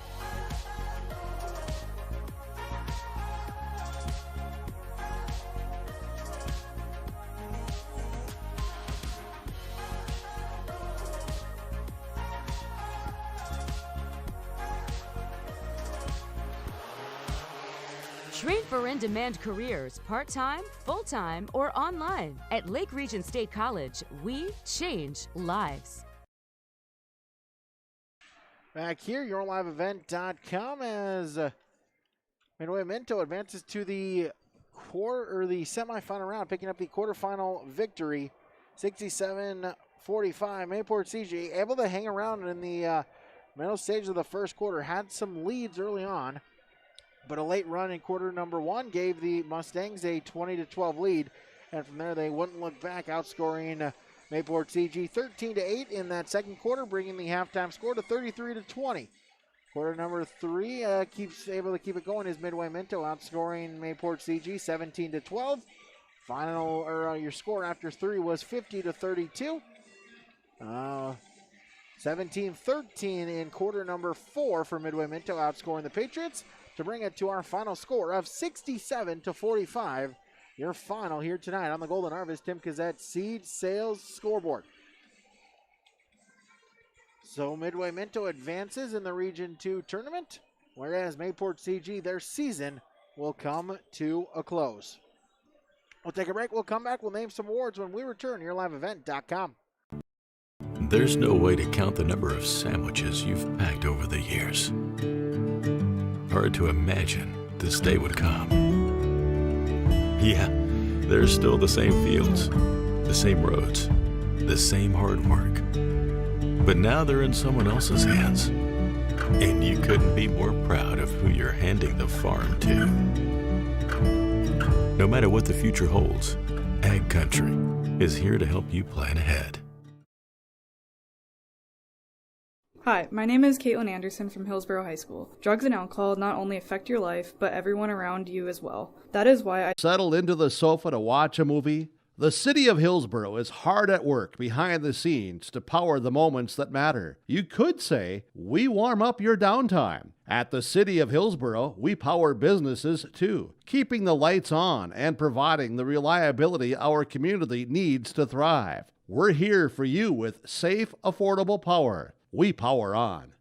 Train for in-demand careers, part-time, full-time, or online. At Lake Region State College, we change lives. Back here, yourliveevent.com as Midway Minto advances to the semifinal round, picking up the quarterfinal victory, 67-45. Mayport CG able to hang around in the middle stage of the first quarter, had some leads early on, but a late run in quarter number one gave the Mustangs a 20-12 lead, and from there they wouldn't look back, outscoring Mayport CG 13-8 in that second quarter, bringing the halftime score to 33-20. Quarter number three keeps able to keep it going is Midway Minto, outscoring Mayport CG 17-12. Your score after three was 50-32. 17-13 in quarter number four for Midway Minto, outscoring the Patriots to bring it to our final score of 67-45. Your final here tonight on the Golden Harvest Tim Kazette Seed Sales Scoreboard. So Midway Minto advances in the Region 2 tournament, whereas Mayport CG, their season will come to a close. We'll take a break. We'll come back. We'll name some awards when we return. YourLiveEvent.com. There's no way to count the number of sandwiches you've packed over the years. Hard to imagine this day would come. Yeah, there's still the same fields, the same roads, the same hard work. But now they're in someone else's hands. And you couldn't be more proud of who you're handing the farm to. No matter what the future holds, Ag Country is here to help you plan ahead. Hi, my name is Caitlin Anderson from Hillsborough High School. Drugs and alcohol not only affect your life, but everyone around you as well. That is why I settled into the sofa to watch a movie. The city of Hillsborough is hard at work behind the scenes to power the moments that matter. You could say, we warm up your downtime. At the city of Hillsborough, we power businesses too, keeping the lights on and providing the reliability our community needs to thrive. We're here for you with safe, affordable power. We power on.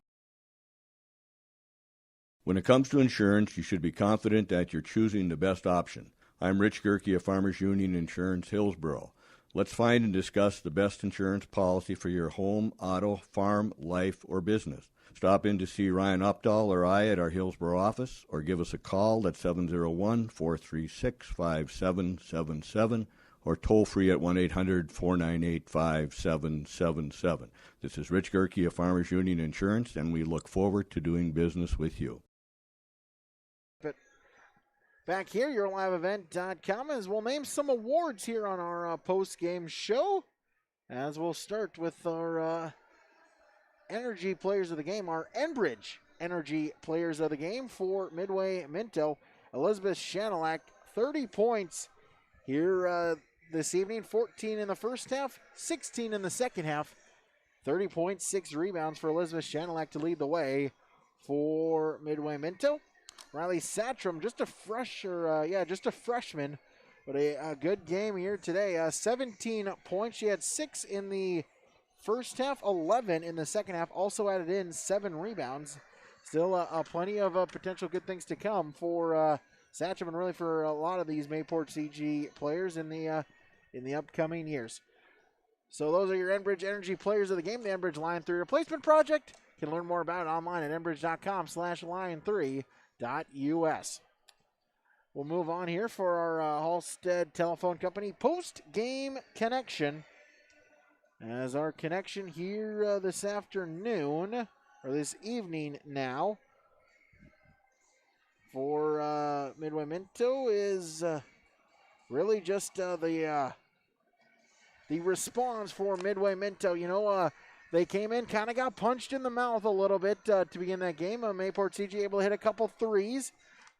When it comes to insurance, you should be confident that you're choosing the best option. I'm Rich Gerke of Farmers Union Insurance, Hillsborough. Let's find and discuss the best insurance policy for your home, auto, farm, life, or business. Stop in to see Ryan Updahl or I at our Hillsborough office, or give us a call at 701-436-5777, or toll free at 1-800-498-5777. This is Rich Gerke of Farmers Union Insurance, and we look forward to doing business with you. But back here, YourLiveEvent.com, as we'll name some awards here on our post-game show, as we'll start with our Energy Players of the Game, our Enbridge Energy Players of the Game for Midway Minto. Elizabeth Shanelak, 30 points here this evening, 14 in the first half, 16 in the second half. 30 points, 6 rebounds for Elizabeth Shanelak to lead the way for Midway Minto. Riley Satram, just a freshman, But a good game here today. 17 points. She had 6 in the first half, 11 in the second half. Also added in 7 rebounds. Still plenty of potential good things to come for Satcham and really for a lot of these Mayport CG players in the upcoming years. So those are your Enbridge Energy players of the game. The Enbridge Line 3 Replacement Project. You can learn more about it online at enbridge.com/line3.us. We'll move on here for our Halstead Telephone Company post-game connection. As our connection here this afternoon, or this evening now, for Midway Minto is really just the response for Midway Minto. You know, they came in, kind of got punched in the mouth a little bit to begin that game. Mayport CG able to hit a couple threes.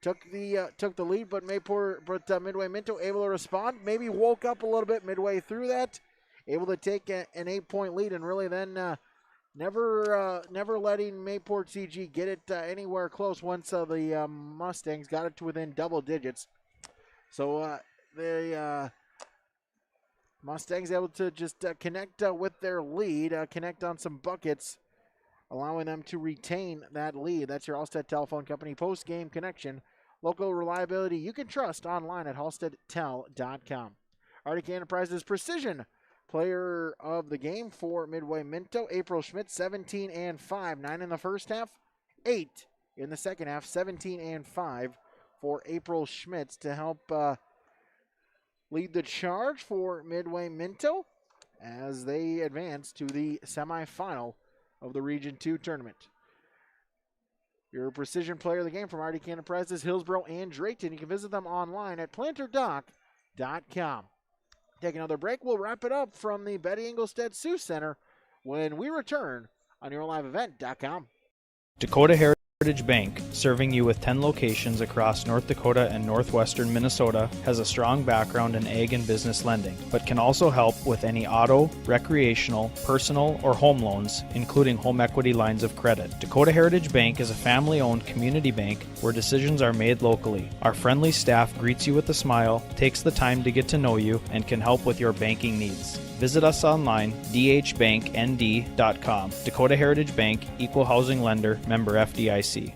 Took the lead, but Midway Minto able to respond. Maybe woke up a little bit midway through that, able to take an 8-point lead, and really then never letting Mayport CG get it anywhere close. Once the Mustangs got it to within double digits, so the Mustangs able to just connect with their lead, connect on some buckets, allowing them to retain that lead. That's your Halstead Telephone Company post-game connection. Local reliability you can trust online at halsteadtel.com. RDK Enterprises Precision Player of the game for Midway Minto, April Schmidt, 17 and 5. 9 in the first half, 8 in the second half, 17 and 5 for April Schmitz to help lead the charge for Midway Minto as they advance to the semifinal of the Region 2 tournament. Your Precision Player of the game from RDK Enterprises, Hillsboro and Drayton. You can visit them online at planterdock.com. Take another break. We'll wrap it up from the Betty Engelstad Sioux Center when we return on yourliveevent.com. Dakota Heritage Bank, serving you with 10 locations across North Dakota and northwestern Minnesota, has a strong background in ag and business lending, but can also help with any auto, recreational, personal, or home loans, including home equity lines of credit. Dakota Heritage Bank is a family-owned community bank where decisions are made locally. Our friendly staff greets you with a smile, takes the time to get to know you, and can help with your banking needs. Visit us online, dhbanknd.com. Dakota Heritage Bank, Equal Housing Lender, member FDIC.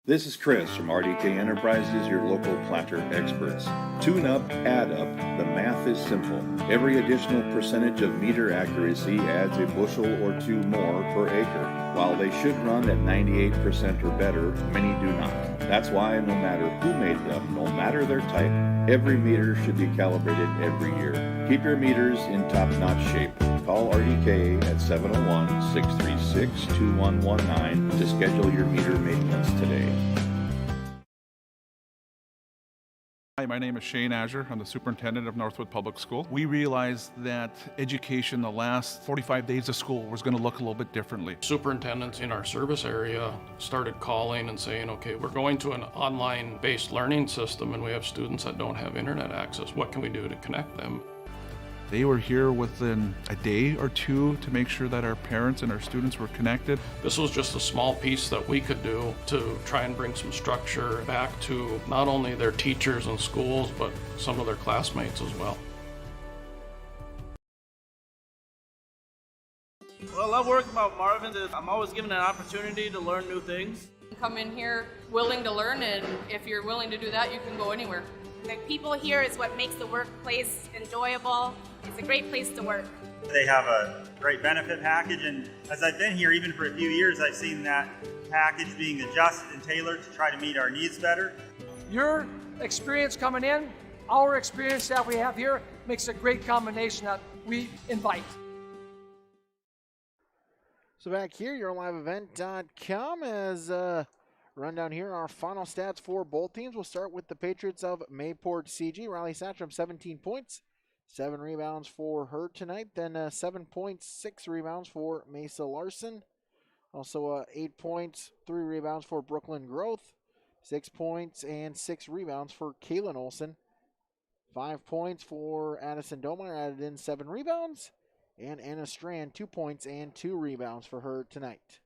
This is Chris from RDK Enterprises, your local planter experts. Tune up, add up, the math is simple. Every additional percentage of meter accuracy adds a bushel or two more per acre. While they should run at 98% or better, many do not. That's why no matter who made them, no matter their type, every meter should be calibrated every year. Keep your meters in top-notch shape. Call RDK at 701-636-2119 to schedule your meter maintenance today. Hi, my name is Shane Azure. I'm the superintendent of Northwood Public School. We realized that education the last 45 days of school was going to look a little bit differently. Superintendents in our service area started calling and saying, okay, we're going to an online-based learning system and we have students that don't have internet access. What can we do to connect them? They were here within a day or two to make sure that our parents and our students were connected. This was just a small piece that we could do to try and bring some structure back to not only their teachers and schools, but some of their classmates as well. What I love working about Marvin is I'm always given an opportunity to learn new things. Come in here willing to learn, and if you're willing to do that, you can go anywhere. The people here is what makes the workplace enjoyable. It's a great place to work. They have a great benefit package, and as I've been here even for a few years, I've seen that package being adjusted and tailored to try to meet our needs better. Your experience coming in, our experience that we have here, makes a great combination that we invite. So back here, yourliveevent.com as run down here our final stats for both teams. We'll start with the Patriots of Mayport CG. Riley Satcham, 17 points, 7 rebounds for her tonight. Then 7 points, 6 rebounds for Mesa Larson. Also 8 points, 3 rebounds for Brooklyn Growth. 6 points and 6 rebounds for Kaylin Olson. 5 points for Addison Domeyer, added in 7 rebounds. And Anna Strand, 2 points and 2 rebounds for her tonight.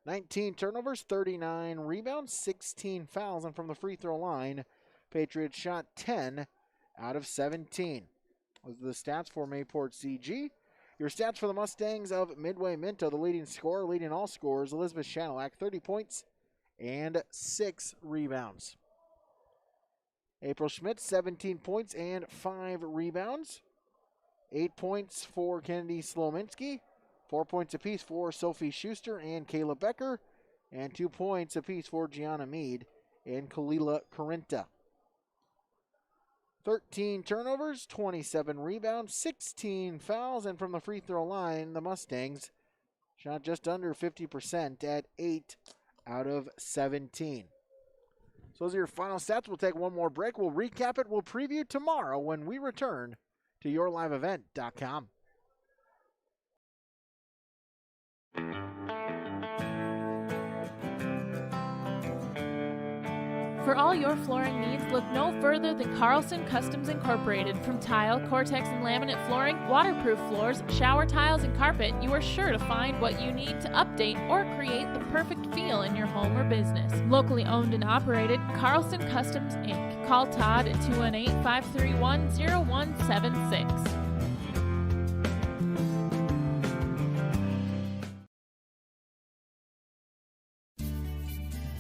19 turnovers, 39 rebounds, 16 fouls, and from the free throw line, Patriots shot 10 out of 17. Those are the stats for Mayport CG. Your stats for the Mustangs of Midway Minto, the leading scorer, leading all scorers, Elizabeth Shanelak, 30 points and 6 rebounds. April Schmidt, 17 points and 5 rebounds. 8 points for Kennedy Slominski. 4 points apiece for Sophie Schuster and Kayla Becker. And 2 points apiece for Gianna Mead and Kalila Corinta. 13 turnovers, 27 rebounds, 16 fouls, and from the free throw line, the Mustangs shot just under 50% at 8 out of 17. So those are your final stats. We'll take one more break. We'll recap it. We'll preview tomorrow when we return to yourliveevent.com. For all your flooring needs, look no further than Carlson Customs Incorporated. From tile, Cortex and laminate flooring, waterproof floors, shower tiles, and carpet, you are sure to find what you need to update or create the perfect feel in your home or business. Locally owned and operated, Carlson Customs, Inc. Call Todd at 218-531-0176.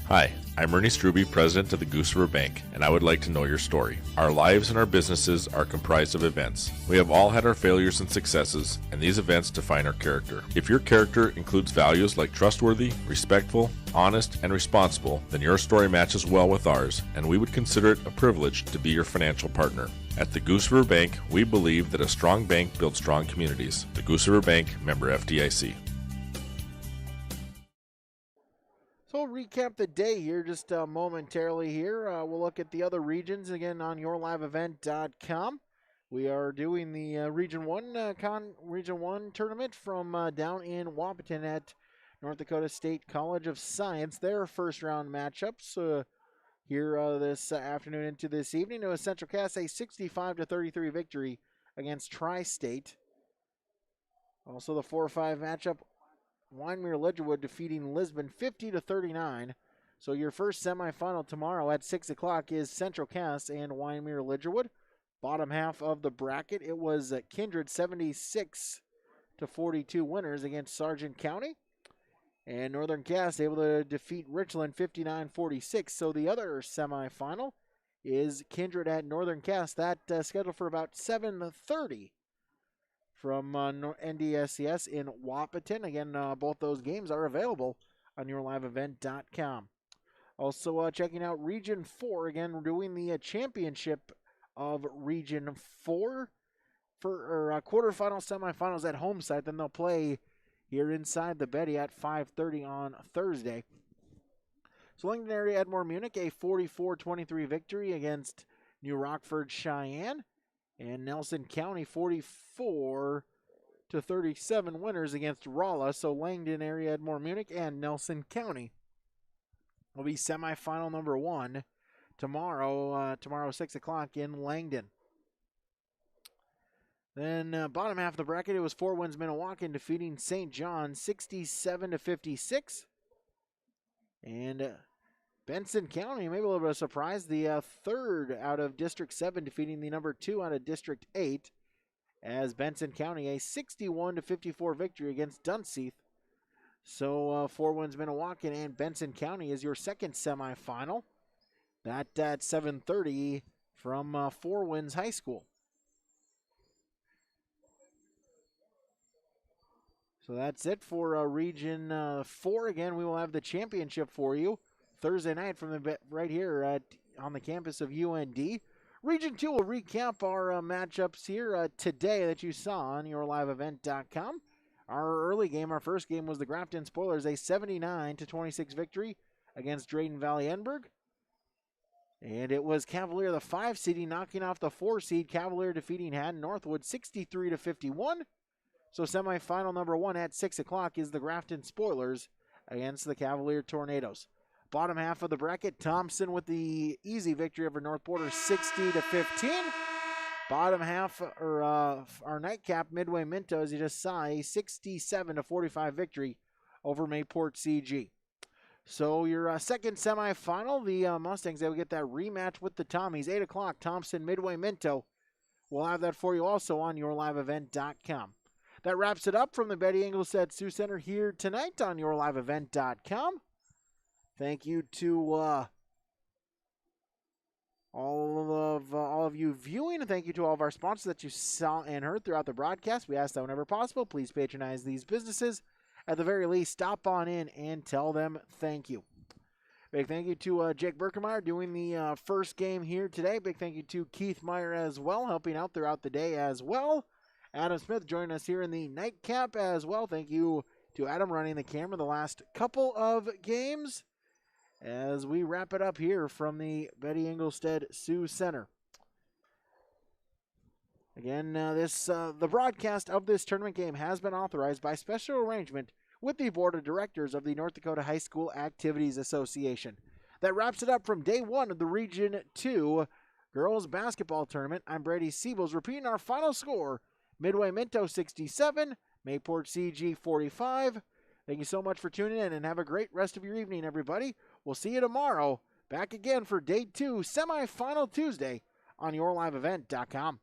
Hi, I'm Ernie Struby, president of the Goose River Bank, and I would like to know your story. Our lives and our businesses are comprised of events. We have all had our failures and successes, and these events define our character. If your character includes values like trustworthy, respectful, honest, and responsible, then your story matches well with ours, and we would consider it a privilege to be your financial partner. At the Goose River Bank, we believe that a strong bank builds strong communities. The Goose River Bank, member FDIC. So we'll recap the day here just momentarily here. We'll look at the other regions again on yourliveevent.com. We are doing the Region 1 tournament from down in Wahpeton at North Dakota State College of Science. Their first round matchups here this afternoon into this evening. It was Central Cass a 65-33 victory against Tri-State. Also the 4-5 matchup, Wyndmere Ledgerwood defeating Lisbon 50-39. So your first semifinal tomorrow at 6 o'clock is Central Cass and Wyndmere Ledgerwood. Bottom half of the bracket, it was Kindred 76-42 winners against Sargent County. And Northern Cass able to defeat Richland 59-46. So the other semifinal is Kindred at Northern Cass. That scheduled for about 7:30. From NDSCS in Wahpeton. Again, both those games are available on yourliveevent.com. Also checking out Region 4. Again, we're doing the championship of Region 4 for quarterfinals, semifinals at home site. Then they'll play here inside the Betty at 5:30 on Thursday. So Langdon area Edmore Munich, a 44-23 victory against New Rockford Cheyenne. And Nelson County 44-37 winners against Rolla. So Langdon area Edmore Munich and Nelson County will be semifinal number 1 tomorrow 6 o'clock in Langdon. Then bottom half of the bracket, it was 4 wins Minnewacan defeating St. John 67-56. And Benson County, maybe a little bit of surprise, the third out of District 7 defeating the number 2 out of District 8 as Benson County a 61-54 victory against Dunseith. So 4 wins Minnewacan and Benson County is your second semifinal. That at 7:30 from 4 Winds High School. So that's it for Region 4. Again, we will have the championship for you Thursday night from the right here on the campus of UND. Region 2 will recap our matchups here today that you saw on yourliveevent.com. Our early game, our first game, was the Grafton Spoilers, a 79-26 victory against Drayton Valley Enberg. And it was Cavalier, the 5 seed, knocking off the 4 seed. Cavalier defeating Haddon Northwood 63-51. So semifinal number 1 at 6 o'clock is the Grafton Spoilers against the Cavalier Tornadoes. Bottom half of the bracket, Thompson with the easy victory over North Border 60-15. Bottom half, or our nightcap, Midway Minto, as you just saw, a 67-45 victory over Mayport CG. So your second semifinal, the Mustangs, they will get that rematch with the Tommies. 8 o'clock, Thompson, Midway, Minto. We'll have that for you also on yourliveevent.com. That wraps it up from the Betty Engelstad Sioux Center here tonight on yourliveevent.com. Thank you to all of you viewing, and thank you to all of our sponsors that you saw and heard throughout the broadcast. We ask that whenever possible, please patronize these businesses. At the very least, stop on in and tell them thank you. Big thank you to Jake Berkemeyer doing the first game here today. Big thank you to Keith Meyer as well, helping out throughout the day as well. Adam Smith joining us here in the nightcap as well. Thank you to Adam running the camera the last couple of games as we wrap it up here from the Betty Engelstad Sioux Center. Again, the broadcast of this tournament game has been authorized by special arrangement with the Board of Directors of the North Dakota High School Activities Association. That wraps it up from day one of the Region 2 Girls Basketball Tournament. I'm Brady Siebels, repeating our final score. Midway Minto 67, Mayport CG 45. Thank you so much for tuning in, and have a great rest of your evening, everybody. We'll see you tomorrow, back again for Day 2, Semifinal Tuesday on yourliveevent.com.